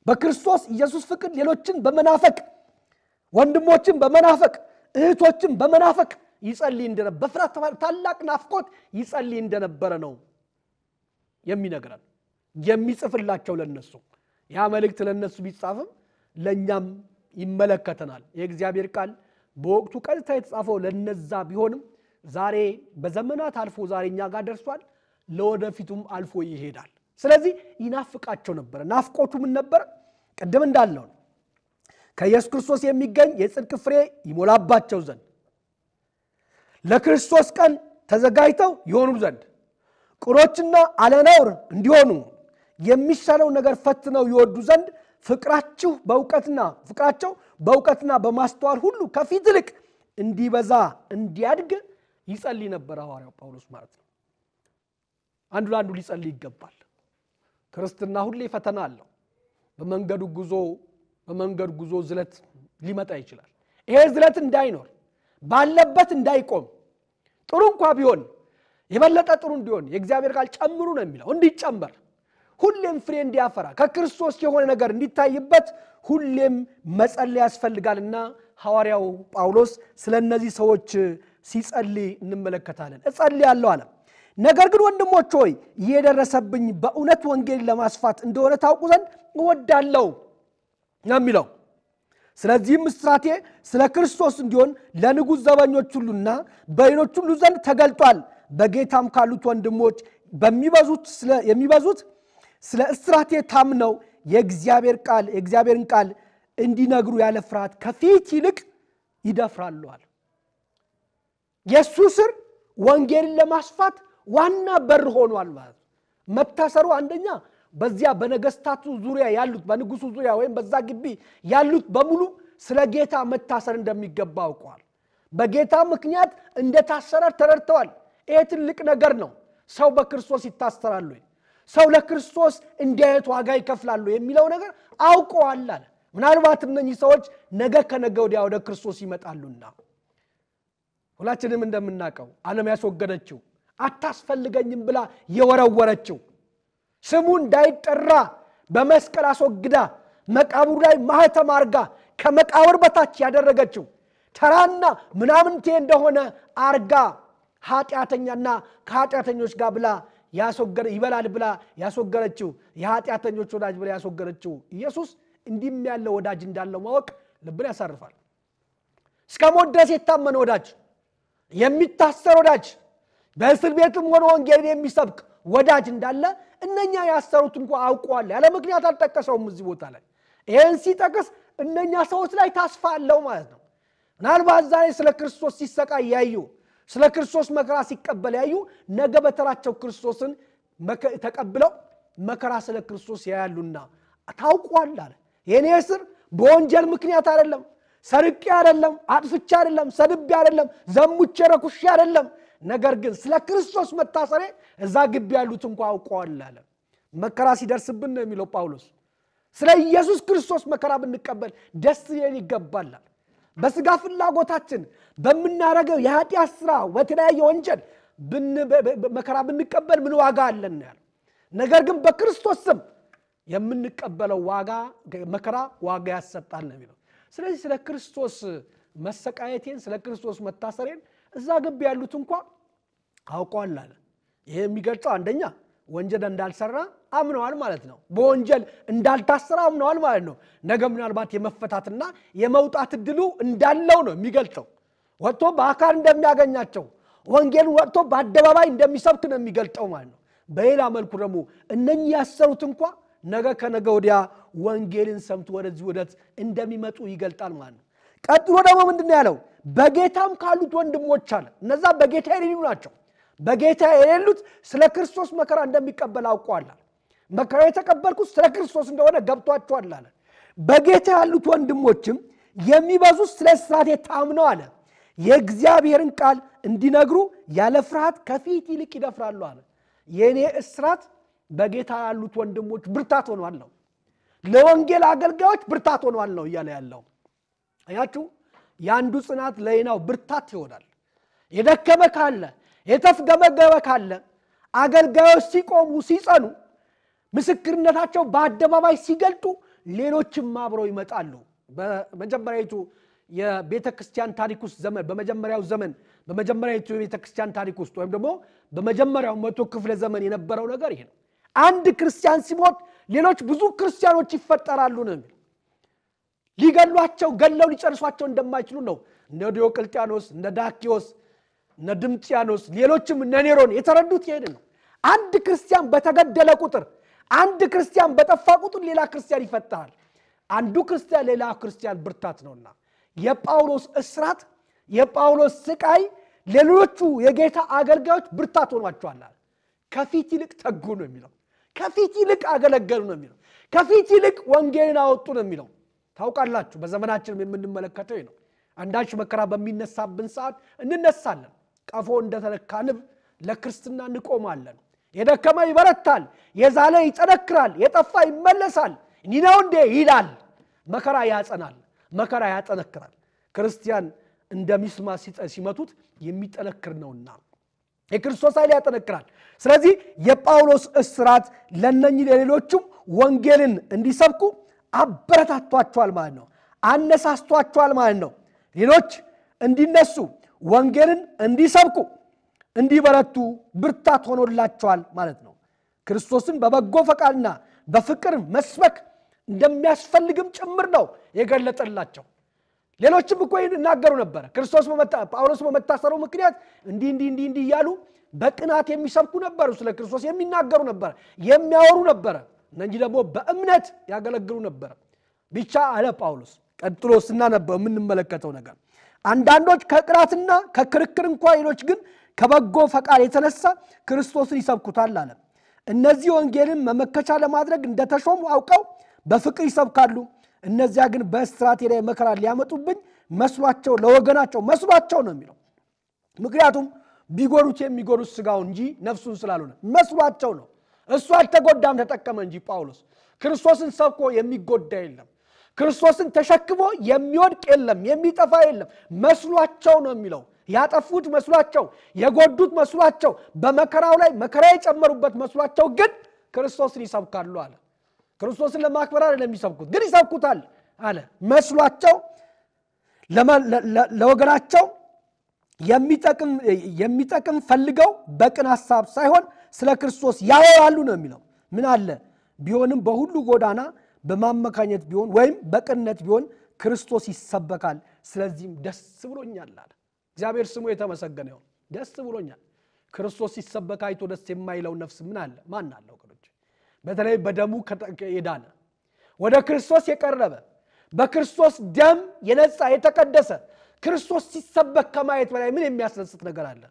በክርስቶስ ኢየሱስ ፍቅር ሌሎችን በመናፈቅ ወንድሞችን በመናፈቅ እህቶችን በመናፈቅ ይጸልይ እንደነበረ በፍራት ታላቅ ናፍቆት ይጸልይ እንደነበረ ነው የሚነግረን የሚጽፍላቸው ለነሱ ያ መልእክት ለነሱ ቢጻፍም ለኛም ይመለከተናል የእግዚአብሔር ቃል በወቅቱ ቀጥታ የተጻፈው ለነዛ ቢሆንም ዛሬ በዘመናት አልፎ ዛሬኛ ጋር ደርሷል ለወደፊቱም አልፎ ይሄዳል ስለዚህ ይናፍቃቸው ነበር ናፍቆቱ ምን ነበር ቀደም እንዳለው ከኢየሱስ ክርስቶስ የሚገኝ የጽድቅ ፍሬ ይሞላባቸው ዘንድ ለክርስቶስ ቀን ተዘጋጅተው ይሆኑ ዘንድ ቁሮችና አለነውር እንዲሆኑ የሚሻለው ነገር ፈትነው ይወዱ ዘንድ ፍቅራቸው በእውቀትና በማስተዋል ሁሉ ከፊት ይልቅ እንዲበዛ እንዲያድግ ይጸልይ ነበር ሐዋርያው ጳውሎስ ማለት ነው አንዱ ለአንዱ ሊጸልይ ይገባል ክርስትና ሁሌ ፈተና አለው በመንገዱ ጉዞ ዝለት ሊመጣ ይችላል ይሄ ዝለት እንዳይኖር ባለበት እንዳይቆም ጥሩ እንኳን ቢሆን የበለጠ ጥሩ እንዲሆን የእግዚአብሔር ቃል ጨምሩ ነው የሚለው እንዲጨመር ሁሌም ፍሬ እንዲያፈራ ከክርስቶስ የሆነ ነገር እንዲታይበት ሁሌም መጸለይ ያስፈልጋልና ሐዋርያው ጳውሎስ ስለነዚህ ሰዎች ሲጸልይ እንመለከታለን እጸልያለሁ አለ ነገር ግን ወንድሞች ሆይ የደረሰብኝ በእውነት ወንጌል ለማስፋት እንደሆነ ታውቁ ዘንድ እወዳለሁ ነው የሚለው ስለዚህ ምስራቴ ስለ ክርስቶስ እንዲሆን ለንጉስ ዘበኞች ሁሉና በሌሎች ሁሉ ዘንድ ተገልጧል በጌታም ካሉት ወንድሞች የሚበዙት ስለ እስራቴ ታምነው የእግዚአብሔርን ቃል እንዲነግሩ ያለ ፍርሃት ከፊት ይልቅ ይደፍራሉ አለ ኢየሱስ ወንጌልን ለማስፋት ዋና በር ሆኗል ማለት መታሰሩ አንደኛ በዚያ በነገስታቱ ዙሪያ ያሉት በንጉሱ ዙሪያ ወይም በዛ ግቢ ያሉት በሙሉ ስለ ጌታ መታሰር እንደሚገባ አውቀዋል በጌታ ምክንያት እንደታሰረ ተረድተዋል ይሄ ትልቅ ነገር ነው ሰው በክርስቶስ ይታሰራሉ ሰው ለክርስቶስ እንዲያየት ዋጋ ይከፍላሉ የሚለው ነገር አውቀዋል አለ ምናልባት እነኚህ ሰዎች ነገ ከነገ ወዲያ ወደ ክርስቶስ ይመጣሉና ሁላችንም እንደምናቀው ዓለም ያስወገደችው አታስፈልገኝም ብላ የወረወረችው ስሙ እንዳይጠራ በመስቀል አስወግዳ መቃብሩ ላይ ማህተም አርጋ ከመቃብር በታች ያደረገችው ተራና ምናምንቴ እንደሆነ አርጋ ኃጢያተኛና ከኃጢያተኞች ጋር ብላ ያስወገረ ይበላል ብላ ያስወገረችው የኃጢያተኞች ወዳጅ ብላ ያስወገረችው ኢየሱስ እንዲም ያለው ወዳጅ እንዳለው ማወቅ ልብን ያሳርፋል እስከ ሞት ድረስ የታመነ ወዳጅ የሚታሰር ወዳጅ በእስር ቤትም ሆኖ ወንጌልን የሚሰብክ ወዳጅ እንዳለ እነኛ ያሰሩት እንኳን አውቀዋል ያለ ምክንያት አልተጠቀሰውም እዚህ ቦታ ላይ ይሄን ሲጠቅስ እነኛ ሰዎች ላይ ተስፋ አለው ማለት ነው ምናልባት ዛሬ ስለ ክርስቶስ ሲሰቃይ ያዩ ስለ ክርስቶስ መከራ ሲቀበል ያዩ ነገ በተራቸው ክርስቶስን ተቀብለው መከራ ስለ ክርስቶስ ያያሉና ታውቋል አለ የኔ እስር በወንጀል ምክንያት አይደለም ሰርቄ አይደለም አጥፍቼ አይደለም ሰድቤ አይደለም ዘሙቼ ረኩሼ አይደለም ነገር ግን ስለ ክርስቶስ መታሰሬ እዛ ግቢ ያሉት እንኳን አውቀዋል አለ መከራ ሲደርስብን ነው የሚለው ጳውሎስ ስለ ኢየሱስ ክርስቶስ መከራ ብንቀበል ደስ ይገባል በስጋ ፍላጎታችን በመናረገው የኃጢአት ሥራ ወተለያየ ወንጀል መከራ ብንቀበል ምን ዋጋ አለን ያለ ነገር ግን በክርስቶስ ስም የምንቀበለው መከራ ዋጋ ያሰጣል ነው የሚለው ስለዚህ ስለ ክርስቶስ መሰቃየቴን ስለ ክርስቶስ መታሰሬን እዛ ግቢ ያሉት እንኳን አውቀዋል አለ ይሄ የሚገልጸው አንደኛ ወንጀል እንዳልሰራ አምነዋል ማለት ነው በወንጀል እንዳልታሰራ አምነዋል ማለት ነው ነገ ምናልባት የመፈታትና የመውጣት ድሉ እንዳለው ነው የሚገልጸው ወጥቶ በአካል እንደሚያገኛቸው ወንጌልን ወጥቶ በአደባባይ እንደሚሰብክ ነው የሚገልጸው ማለት ነው በሌላ መልኩ ደግሞ እነኚህ ያሰሩት እንኳን ነገ ከነገ ወዲያ ወንጌልን ሰምቶ ወደዚህ ወደት እንደሚመጡ ይገልጣል ማለት ነው ቀጥሎ ደግሞ ምንድነው ያለው በጌታም ካሉት ወንድሞች አለ እነዛ በጌታ የሌሉ ናቸው በጌታ የሌሉት ስለ ክርስቶስ መከራ እንደሚቀበል አውቀዋል መከራ የተቀበልኩት ስለ ክርስቶስ እንደሆነ ገብቷቸዋል አለ። በጌታ ያሉት ወንድሞችም የሚበዙት ስለ እስራቴ ታምነው አለ የእግዚአብሔርን ቃል እንዲነግሩ ያለ ፍርሃት ከፊት ይልቅ ይደፍራሉ አለ። የኔ እስራት በጌታ ያሉት ወንድሞች ብርታት ሆኗል ነው። ለወንጌል አገልጋዮች ብርታት ሆኗል ነው እያለ ያለው። አያችሁ ያንዱ ጽናት ለሌላው ብርታት ይሆናል። የደከመ ካለ የተፍገመገመ ካለ አገልጋዮች ሲቆሙ ሲጸኑ ምስክርነታቸው በአደባባይ ሲገልጡ ሌሎችም አብረው ይመጣሉ። በመጀመሪያው የቤተክርስቲያን ታሪክ ውስጥ ዘመን በመጀመሪያው ዘመን በመጀመሪያው የቤተክርስቲያን ታሪክ ውስጥ ወይም ደግሞ በመጀመሪያው 100 ክፍለ ዘመን የነበረው ነገር ይሄ ነው። አንድ ክርስቲያን ሲሞት ሌሎች ብዙ ክርስቲያኖች ይፈጠራሉ ነው። ሊገሏቸው ገለው ሊጨርሷቸው እንደማይችሉ ነው እነ ዲዮቅልጥያኖስ እነ ዳኪዮስ እነ ድምጥያኖስ ሌሎችም እነ ኔሮን የተረዱት ይሄ ነው። አንድ ክርስቲያን በተገደለ ቁጥር አንድ ክርስቲያን በጠፋ ቁጥር ሌላ ክርስቲያን ይፈጠራል። አንዱ ክርስቲያን ሌላ ክርስቲያን ብርታት ነውና የጳውሎስ እስራት የጳውሎስ ስቃይ ሌሎቹ የጌታ አገልጋዮች ብርታት ሆኗቸዋል። ከፊት ይልቅ ተጉ ነው የሚለው። ከፊት ይልቅ አገለገሉ ነው የሚለው። ከፊት ይልቅ ወንጌልን አወጡ ነው የሚለው። ታውቃላችሁ በዘመናችን የምንመለከተው ነው። አንዳች መከራ በሚነሳብን ሰዓት እንነሳለን። ቀፎ እንደተለካንብ ለክርስትና እንቆማለን። የደከመ ይበረታል፣ የዛለ ይጠነክራል፣ የጠፋ ይመለሳል። እንዲህ እንደ ይላል። መከራ ያጸናል፣ መከራ ያጠነክራል። ክርስቲያን እንደሚስማ ሲመቱት የሚጠነክር ነውና የክርስቶስ ኃይል ያጠነክራል። ስለዚህ የጳውሎስ እስራት ለነኚህ ለሌሎችም ወንጌልን እንዲሰብኩ አበረታቷቸዋል ማለት ነው። አነሳስቷቸዋል ማለት ነው። ሌሎች እንዲነሱ ወንጌልን እንዲሰብኩ እንዲበረቱ ብርታት ሆኖላቸዋል ማለት ነው። ክርስቶስን በበጎ ፈቃድና በፍቅር መስበክ እንደሚያስፈልግም ጭምር ነው የገለጠላቸው። ሌሎችም እኮ ይናገሩ ነበር። ጳውሎስ በመታሰሩ ምክንያት እንዲህ እያሉ በቅናት የሚሰብኩ ነበሩ። ስለ ክርስቶስ የሚናገሩ ነበር፣ የሚያወሩ ነበር። እነዚህ ደግሞ በእምነት ያገለግሉ ነበር። ብቻ አለ ጳውሎስ ቀጥሎ ስናነበው የምንመለከተው ነገር አንዳንዶች ከቅናትና ከክርክር እንኳን ሌሎች ግን ከበጎ ፈቃድ የተነሳ ክርስቶስን ይሰብኩታል አለ። እነዚህ ወንጌልን መመከቻ ለማድረግ እንደተሾሙ አውቀው በፍቅር ይሰብካሉ። እነዚያ ግን በእስራት ላይ መከራ ሊያመጡብኝ መስሏቸው ለወገናቸው መስሏቸው ነው የሚለው። ምክንያቱም ቢጎሩት የሚጎሩት ስጋው እንጂ ነፍሱን ስላልሆነ መስሏቸው ነው። እሱ አልተጎዳም ተጠቀመ እንጂ ጳውሎስ ክርስቶስን ሰብኮ የሚጎዳ የለም። ክርስቶስን ተሸክሞ የሚወድቅ የለም፣ የሚጠፋ የለም። መስሏቸው ነው የሚለው። ያጠፉት መስሏቸው፣ የጎዱት መስሏቸው፣ በመከራው ላይ መከራ የጨመሩበት መስሏቸው ግን ክርስቶስን ይሰብካሉ አለ። ክርስቶስን ለማክበር አይደለም የሚሰብኩት፣ ግን ይሰብኩታል አለ። መስሏቸው ለወገናቸው የሚጠቅም ፈልገው በቅን ሐሳብ ሳይሆን ስለ ክርስቶስ ያወራሉ ነው የሚለው። ምን አለ ቢሆንም በሁሉ ጎዳና በማመካኘት ቢሆን ወይም በቅንነት ቢሆን ክርስቶስ ይሰበካል። ስለዚህም ደስ ብሎኛል አለ። እግዚአብሔር ስሙ የተመሰገነ ይሁን። ደስ ብሎኛል። ክርስቶስ ሲሰበክ አይቶ ደስ የማይለው ነፍስ ምን አለ? ማን አለ ወገኖች? በተለይ በደሙ የዳነ ወደ ክርስቶስ የቀረበ በክርስቶስ ደም የነጻ የተቀደሰ ክርስቶስ ሲሰበክ ከማየት በላይ ምን የሚያስደስት ነገር አለ?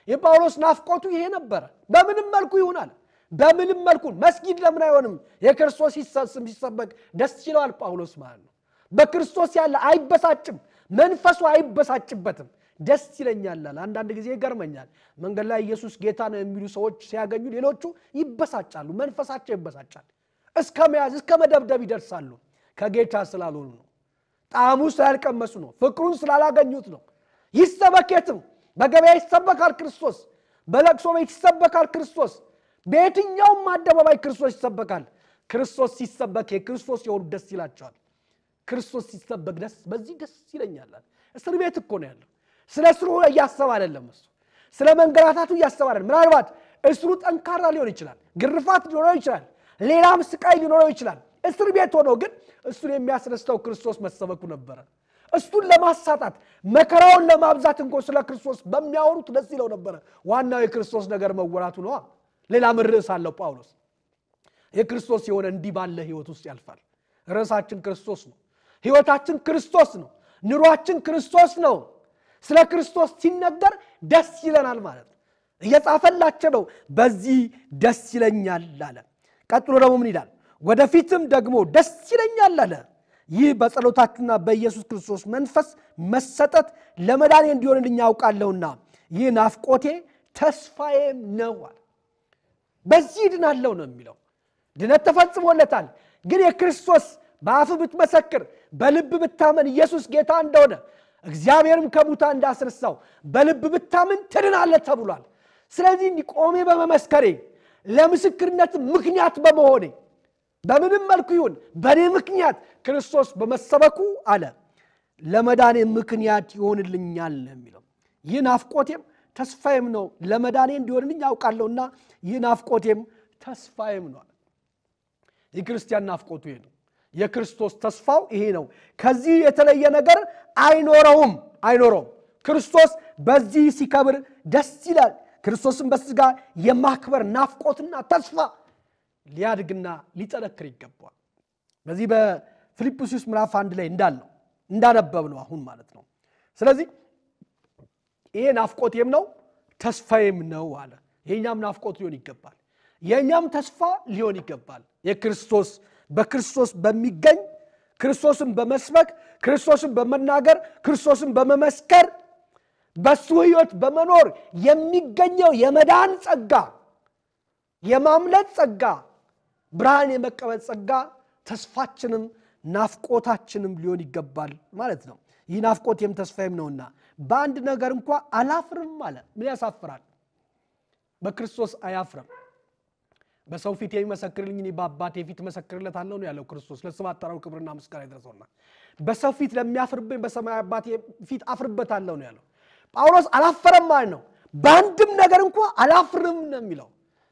የጳውሎስ ናፍቆቱ ይሄ ነበር። በምንም መልኩ ይሆናል፣ በምንም መልኩ መስጊድ ለምን አይሆንም? የክርስቶስ ሲሰበክ ደስ ይለዋል ጳውሎስ ማለት ነው። በክርስቶስ ያለ አይበሳጭም፣ መንፈሱ አይበሳጭበትም። ደስ ይለኛል። አንዳንድ ጊዜ ይገርመኛል። መንገድ ላይ ኢየሱስ ጌታ ነው የሚሉ ሰዎች ሲያገኙ ሌሎቹ ይበሳጫሉ፣ መንፈሳቸው ይበሳጫል። እስከ መያዝ እስከ መደብደብ ይደርሳሉ። ከጌታ ስላልሆኑ ነው፣ ጣዕሙ ስላልቀመሱ ነው፣ ፍቅሩን ስላላገኙት ነው። ይሰበከትም በገበያ ይሰበካል ክርስቶስ፣ በለቅሶ ቤት ይሰበካል ክርስቶስ፣ በየትኛውም አደባባይ ክርስቶስ ይሰበካል። ክርስቶስ ሲሰበክ የክርስቶስ የሆኑ ደስ ይላቸዋል። ክርስቶስ ሲሰበክ በዚህ ደስ ይለኛል። እስር ቤት እኮ ነው ያለው። ስለ እስሩ እያሰበ አይደለም፣ እሱ ስለ መንገላታቱ እያሰበ አይደለም። ምናልባት እስሩ ጠንካራ ሊሆን ይችላል፣ ግርፋት ሊኖረው ይችላል፣ ሌላም ስቃይ ሊኖረው ይችላል። እስር ቤት ሆኖ ግን እሱን የሚያስደስተው ክርስቶስ መሰበኩ ነበረ። እሱን ለማሳጣት መከራውን ለማብዛት እንኳን ስለ ክርስቶስ በሚያወሩት ደስ ይለው ነበረ። ዋናው የክርስቶስ ነገር መወራቱ ነው። ሌላ ርዕስ አለው ጳውሎስ። የክርስቶስ የሆነ እንዲህ ባለ ህይወት ውስጥ ያልፋል። ርዕሳችን ክርስቶስ ነው፣ ህይወታችን ክርስቶስ ነው፣ ኑሯችን ክርስቶስ ነው። ስለ ክርስቶስ ሲነገር ደስ ይለናል ማለት ነው። እየጻፈላቸው ነው። በዚህ ደስ ይለኛል አለ። ቀጥሎ ደግሞ ምን ይላል ወደፊትም ደግሞ ደስ ይለኛል አለ ይህ በጸሎታችሁና በኢየሱስ ክርስቶስ መንፈስ መሰጠት ለመዳኔ እንዲሆንልኝ ያውቃለሁና ይህ ናፍቆቴ ተስፋዬም ነው አለ በዚህ ድናለው ነው የሚለው ድነት ተፈጽሞለታል ግን የክርስቶስ በአፍ ብትመሰክር በልብ ብታመን ኢየሱስ ጌታ እንደሆነ እግዚአብሔርም ከሙታን እንዳስነሳው በልብ ብታመን ትድናለህ ተብሏል ስለዚህ ቆሜ በመመስከሬ ለምስክርነት ምክንያት በመሆኔ በምንም መልኩ ይሁን በኔ ምክንያት ክርስቶስ በመሰበኩ አለ ለመዳኔ ምክንያት ይሆንልኛል የሚለው ይህ ናፍቆቴም ተስፋዬም ነው ለመዳኔ እንዲሆንልኝ ያውቃለሁና ይህ ናፍቆቴም ተስፋዬም ነው የክርስቲያን ናፍቆቱ ይሄ ነው የክርስቶስ ተስፋው ይሄ ነው ከዚህ የተለየ ነገር አይኖረውም ክርስቶስ በዚህ ሲከብር ደስ ይላል ክርስቶስን በስጋ የማክበር ናፍቆትና ተስፋ ሊያድግና ሊጠነክር ይገባል በዚህ በፊልጵስዩስ ምዕራፍ 1 ላይ እንዳነበብነው አሁን ማለት ነው ስለዚህ ይሄ ናፍቆቴም ነው ተስፋዬም ነው አለ የኛም ናፍቆት ሊሆን ይገባል የኛም ተስፋ ሊሆን ይገባል የክርስቶስ በክርስቶስ በሚገኝ ክርስቶስን በመስበክ ክርስቶስን በመናገር ክርስቶስን በመመስከር በሱ ሕይወት በመኖር የሚገኘው የመዳን ጸጋ የማምለጥ ጸጋ ብርሃን የመቀበል ጸጋ ተስፋችንም ናፍቆታችንም ሊሆን ይገባል ማለት ነው ይህ ናፍቆቴም ተስፋዬም ነውና በአንድ ነገር እንኳን አላፍርም አለ ምን ያሳፍራል በክርስቶስ አያፍርም በሰው ፊት የሚመሰክርልኝ እኔ በአባቴ ፊት መሰክርለታለሁ ነው ያለው ክርስቶስ ለስም አጠራሩ ክብርና ምስጋና ይድረሰውና በሰው ፊት ለሚያፍርብኝ በሰማይ አባቴ ፊት አፍርበታለሁ ነው ያለው ጳውሎስ አላፈረም ማለት ነው በአንድም ነገር እንኳን አላፍርም ነው የሚለው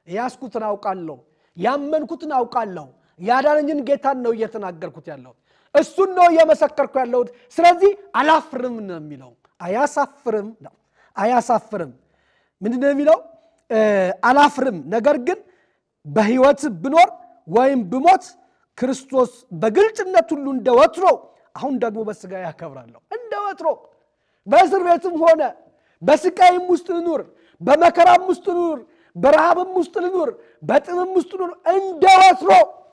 ያስኩትን አውቃለሁ ያመንኩትን አውቃለሁ ያዳነኝን ጌታን ነው እየተናገርኩት ያለው እሱን ነው እየመሰከርኩ ያለው ስለዚህ አላፍርም ነው የሚለው አያሳፍርም ምንድነው የሚለው አላፍርም ነገር ግን በሕይወት ብኖር ወይም ብሞት ክርስቶስ በግልጽነት ሁሉ እንደወትሮ አሁን ደግሞ በስጋ ያከብራለሁ እንደወትሮ በእስር ቤትም ሆነ በስቃይም ውስጥ ልኑር በመከራም ውስጥ ልኑር በረሃብም ውስጥ ልኑር በጥምም ውስጥ ልኑር እንደወትሮ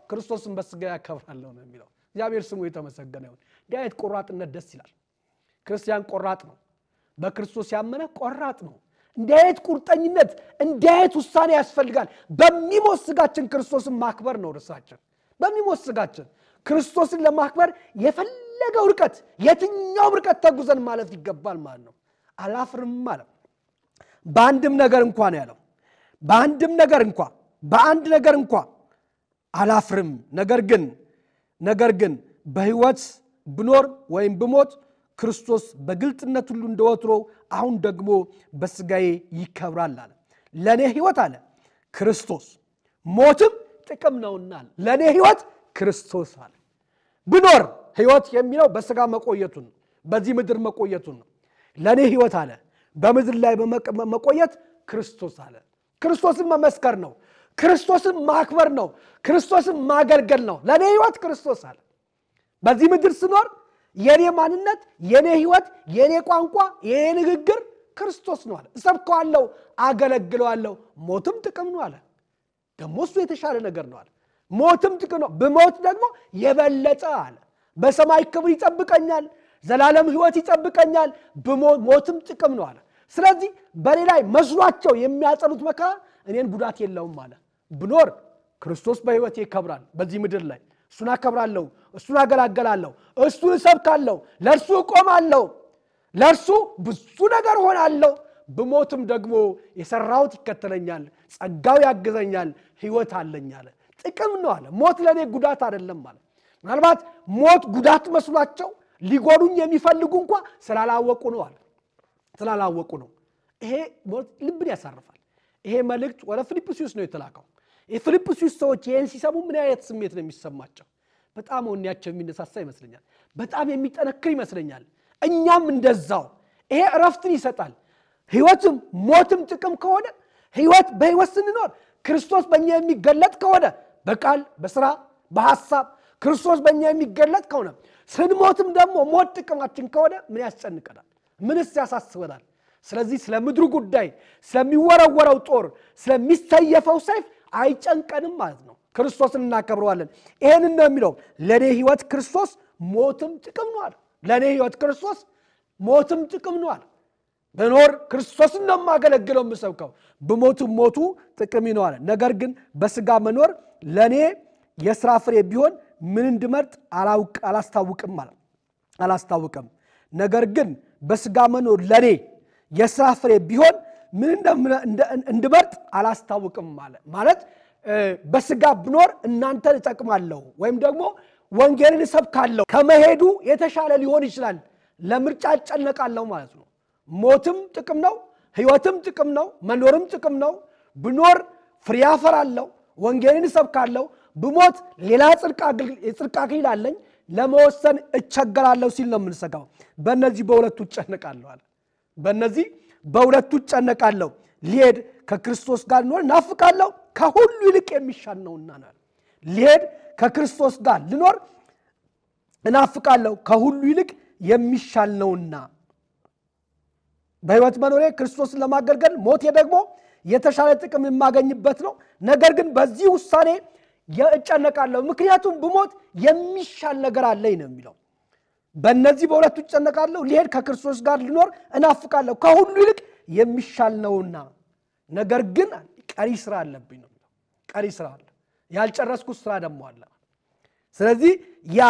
ክርስቶስን በስጋ ያከብራለሁ ነው የሚለው እግዚአብሔር ስሙ የተመሰገነ ይሁን ዳዊት ቆራጥነት ደስ ይላል ክርስቲያን ቆራጥ ነው በክርስቶስ ያመነ ቆራጥ ነው እንዴት ቁርጠኝነት እንዴት ውሳኔ ያስፈልጋል በሚሞት ስጋችን ክርስቶስን ማክበር ነው ርሳችን በሚሞት ስጋችን ክርስቶስን ለማክበር የፈለገው ርቀት የትኛው ርቀት ተጉዘን ማለት ይገባል ማለት ነው አላፍርም ማለት በአንድም ነገር እንኳን ያለው በአንድ ነገር እንኳን አላፍርም ነገር ግን በሕይወት ብኖር ወይም ብሞት ክርስቶስ በግልጽነት ሁሉ እንደወትሮ አሁን ደግሞ በስጋዬ ይከብራል አለ ለኔ ሕይወት አለ ክርስቶስ ሞትም ጥቅም ነውና ለኔ ሕይወት ክርስቶስ አለ ብኖር ሕይወት የሚለው በስጋ መቆየቱን በዚህ ምድር መቆየቱን ነው ለኔ ሕይወት አለ በምድር ላይ መቆየት ክርስቶስ አለ ክርስቶስን መመስከር ነው ክርስቶስን ማክበር ነው ክርስቶስን ማገልገል ነው ለኔ ሕይወት ክርስቶስ አለ በዚህ ምድር ስኖር የኔ ማንነት የኔ ሕይወት የኔ ቋንቋ የኔ ንግግር ክርስቶስ ነው አለ እሰብከዋለሁ አገለግለዋለሁ ሞትም ጥቅም ነው አለ ደግሞ እሱ የተሻለ ነገር ነው አለ ሞትም ጥቅም ነው በሞት ደግሞ የበለጠ አለ በሰማይ ክብር ይጠብቀኛል ዘላለም ሕይወት ይጠብቀኛል በሞትም ጥቅም ነው አለ ስለዚህ በሌላይ መስሏቸው የሚያጸኑት መከራ እኔን ጉዳት የለውም አለ ብኖር ክርስቶስ በሕይወቴ ይከብራል በዚህ ምድር ላይ እሱን አከብራለሁ እሱን አገላግላለሁ እሱን ሰብካለሁ ለርሱ ቆማለሁ ለርሱ ብዙ ነገር ሆናለሁ በሞትም ደግሞ የሰራውት ይከተለኛል ጸጋው ያግዘኛል ሕይወት አለኝ አለ ጥቅም ነው አለ ሞት ለኔ ጉዳት አይደለም ማለት ምናልባት ሞት ጉዳት መስሏቸው ሊጎዱኝ የሚፈልጉ እንኳን ስላላወቁ ነው አለ ስላላወቁ ነው ይሄ ሞት ልብን ያሳርፋል ይሄ መልእክት ወደ ፊልጵስዩስ ነው የተላከው የፊልጵስዩስ ሰዎች ይሄን ሲሰሙ ምን አይነት ስሜት ነው የሚሰማቸው በጣም ወንያቸው የሚነሳሳ ይመስለኛል በጣም የሚጠነክር ይመስለኛል እኛም እንደዛው ይሄ እረፍትን ይሰጣል ሕይወትም ሞትም ጥቅም ከሆነ ሕይወት በሕይወት ስንኖር ክርስቶስ በእኛ የሚገለጥ ከሆነ በቃል በስራ በሐሳብ ክርስቶስ በእኛ የሚገለጥ ከሆነ ስንሞትም ደግሞ ሞት ጥቅማችን ከሆነ ምን ያስጨንቀናል ምንስ ያሳስበናል ስለዚህ ስለ ምድሩ ጉዳይ ስለሚወረወረው ጦር ስለሚስተየፈው ሰይፍ አይጨንቀንም ማለት ነው ክርስቶስን እናከብረዋለን ይሄንን ነው የሚለው ለኔ ህይወት ክርስቶስ ሞትም ጥቅም ነው አለ ለኔ ህይወት ክርስቶስ ሞትም ጥቅም ነው አለ በኖር ክርስቶስን ነው ማገለግለው መስብከው በሞቱም ሞቱ ጥቅም ነው አለ ነገር ግን በስጋ መኖር ለኔ የሥራ ፍሬ ቢሆን ምን እንድመርጥ አላስታውቅም ማለት አላስታውቅም ነገር ግን በስጋ መኖር ለኔ የሥራ ፍሬ ቢሆን ምን እንድመርጥ አላስታውቅም ማለት በስጋ ብኖር እናንተ ተጠቅማለሁ ወይም ደግሞ ወንጌልን ሰብካለሁ ከመሄዱ የተሻለ ሊሆን ይችላል ለምርጫ ጨነቃለሁ ማለት ነው ሞትም ጥቅም ነው ህይወትም ጥቅም ነው መኖርም ጥቅም ነው ብኖር ፍሬ አፈራለሁ ወንጌልን ሰብካለሁ ብሞት ሌላ ጽድቅ አክሊል አለኝ ለመወሰን እቸገራለሁ ሲል ነው የምንሰጋው በእነዚህ በሁለቱ ጨነቃለሁ አለ በእነዚህ በሁለቱ ጨነቃለሁ ሊሄድ ከክርስቶስ ጋር ልኖር ናፍቃለሁ ከሁሉ ይልቅ የሚሻል ነውና ሊሄድ ከክርስቶስ ጋር ልኖር እናፍቃለሁ ከሁሉ ይልቅ የሚሻል ነውና በህይወት መኖሬ ክርስቶስን ለማገልገል ሞቴ ደግሞ የተሻለ ጥቅም የማገኝበት ነው ነገር ግን በዚህ ውሳኔ እጨነቃለሁ ምክንያቱም ብሞት የሚሻል ነገር አለኝ ነው የሚለው በእነዚህ በሁለቱ እጨነቃለሁ ሊሄድ ከክርስቶስ ጋር ልኖር እናፍቃለሁ ከሁሉ ይልቅ የሚሻል ነውና ነገር ግን ቀሪ ስራ አለብኝ ነው የሚለው ቀሪ ስራ አለ ያልጨረስኩት ስራ ደግሞ አለ ስለዚህ ያ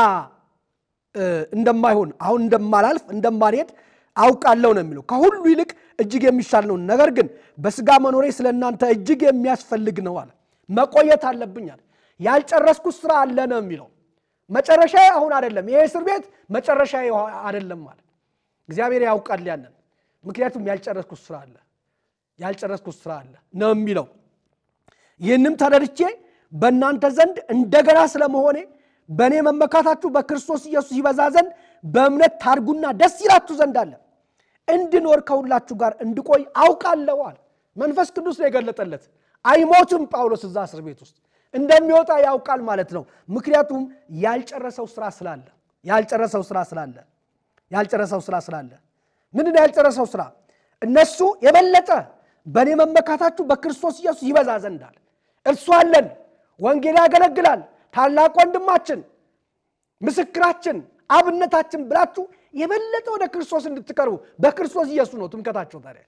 እንደማይሆን አሁን እንደማላልፍ እንደማልሄድ አውቃለሁ ነው የሚለው ከሁሉ ይልቅ እጅግ የሚሻል ነው ነገር ግን በስጋ መኖሬ ስለናንተ እጅግ የሚያስፈልግ ነው አለ መቆየት አለብኝ አለ ያልጨረስኩት ስራ አለ ነው የሚለው መጨረሻዬ አሁን አይደለም ይሄ እስር ቤት መጨረሻዬ አይደለም ማለት እግዚአብሔር ያውቃል ያንን ምክንያቱም ያልጨረስኩት ስራ አለ ነው የሚለው ይህንም ተደርቼ በእናንተ ዘንድ እንደገና ስለመሆኔ በእኔ መመካታችሁ በክርስቶስ ኢየሱስ ይበዛ ዘንድ በእምነት ታርጉና ደስ ይላችሁ ዘንድ አለ እንድኖር ከሁላችሁ ጋር እንድቆይ አውቃለሁ አለ መንፈስ ቅዱስ ነው የገለጠለት አይሞትም ጳውሎስ እዛ እስር ቤት ውስጥ እንደሚወጣ ያውቃል ማለት ነው ምክንያቱም ያልጨረሰው ስራ ስላለ ምን ነው ያልጨረሰው ስራ እነሱ የበለጠ በእኔ መመካታችሁ በክርስቶስ ኢየሱስ ይበዛ ዘንድ አለ እርሱ አለን ወንጌል ያገለግላል ታላቅ ወንድማችን ምስክራችን አብነታችን ብላችሁ የበለጠ ወደ ክርስቶስ እንድትቀርቡ በክርስቶስ ኢየሱስ ነው ትምከታችሁ ታዲያ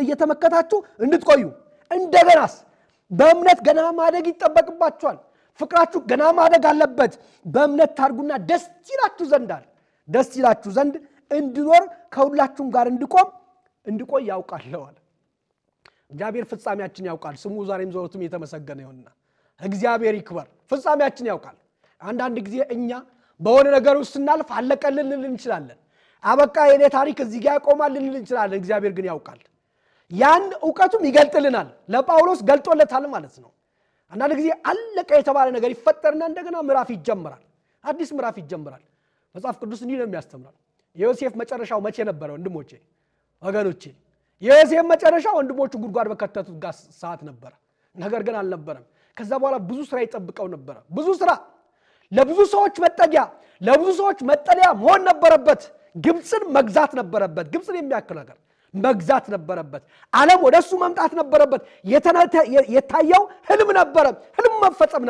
እየተመከታችሁ እንድትቆዩ እንደገናስ በእምነት ገና ማደግ ይጠበቅባችኋል ፍቅራችሁ ገና ማደግ አለበት በእምነት ታርጉና ደስ ይላችሁ ዘንድ እንድኖር ከሁላችሁም ጋር እንድቆይ ያውቃለሁ አለ እግዚአብሔር ፍጻሜያችን ያውቃል ስሙ ዛሬም ዘወትም የተመሰገነ ይሁንና እግዚአብሔር ይክበር ፍጻሜያችን ያውቃል አንዳንድ ጊዜ እኛ በሆነ ነገር ውስጥ ስናልፍ አለቀልን ልንል እንችላለን አበቃ የኔ ታሪክ እዚህ ጋር ያቆማል ልንል እንችላለን እግዚአብሔር ግን ያውቃል ያን ዕውቀቱም ይገልጥልናል ለጳውሎስ ገልጦለታል ማለት ነው አንዳንድ ጊዜ አለቀ የተባለ ነገር ይፈጠርና እንደገና ምዕራፍ ይጀምራል አዲስ ምዕራፍ ይጀምራል መጽሐፍ ቅዱስ እንዲህ ነው የሚያስተምረው የዮሴፍ መጨረሻው መቼ ነበር ወገኖቼ የዮሴፍ መጨረሻው ወንድሞቹ ጉድጓድ በከተቱት ጋር ሰዓት ነበር ነገር ግን አልነበረም ከዛ በኋላ ብዙ ስራ ይጠብቀው ነበር ብዙ ስራ ለብዙ ሰዎች መጠጊያ ለብዙ ሰዎች መጠለያ መሆን ነበረበት ግብጽን መግዛት ነበረበት ግብጽን የሚያክል ነገር መግዛት ነበረበት ዓለም ወደሱ መምጣት ነበረበት የታየው ህልም ነበር ህልም መፈጸም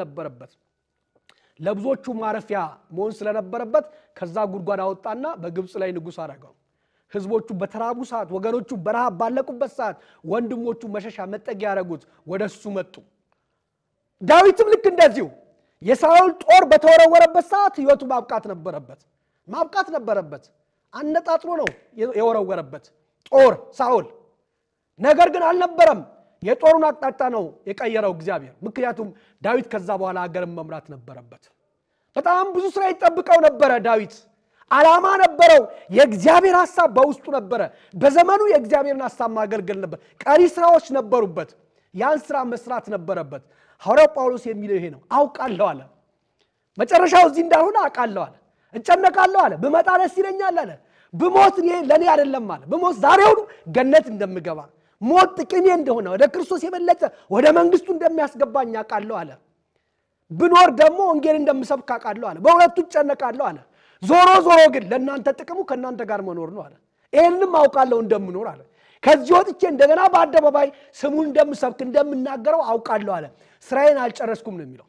ነበረበት ለብዙዎቹ ማረፊያ መሆን ስለነበረበት ከዛ ጉድጓድ አወጣና በግብጽ ላይ ንጉስ አደረገው ህዝቦቹ በተራቡ ሰዓት ወገኖቹ በረሃብ ባለቁበት ሰዓት ወንድሞቹ መሸሻ መጠጊያ ያረጉት ወደሱ መጡ ዳዊትም ልክ እንደዚሁ የሳኦል ጦር በተወረወረበት ሰዓት ህይወቱ ማብቃት ነበረበት አነጣጥሮ ነው የወረወረበት ጦር ሳኦል ነገር ግን አልነበረም የጦሩን አቅጣጫ ነው የቀየረው እግዚአብሔር ምክንያቱም ዳዊት ከዛ በኋላ ሀገርን መምራት ነበረበት በጣም ብዙ ስራ ይጠብቀው ነበር ዳዊት ዓላማ ነበረው የእግዚአብሔር ሐሳብ በውስጡ ነበር በዘመኑ የእግዚአብሔርን ሐሳብ ማገልገል ነበር ቀሪ ስራዎች ነበሩበት ያን ስራ መስራት ነበረበት ሐዋርያው ጳውሎስ የሚለው ይሄ ነው አውቃለሁ አለ መጨረሻው እዚህ እንዳልሆነ አውቃለሁ አለ እጨነቃለሁ አለ በመጣ ደስ ይለኛል አለ በሞት ለኔ አይደለም አለ በሞት ዛሬው ገነት እንደምገባ ሞት ጥቅሜ እንደሆነ ወደ ክርስቶስ የበለጠ ወደ መንግስቱ እንደሚያስገባኝ አውቃለሁ አለ ብኖር ደግሞ ወንጌል እንደምሰብክ አውቃለሁ አለ በሁለቱ እጨነቃለሁ አለ ዞሮ ግን ለእናንተ ጥቅሙ ከእናንተ ጋር መኖር ነው አለ ይሄንንም አውቃለሁ እንደምኖር አለ ከዚህ ወጥቼ እንደገና በአደባባይ ስሙን እንደምሰብክ እንደምናገረው አውቃለሁ አለ ስራዬን አልጨረስኩም ነው የሚለው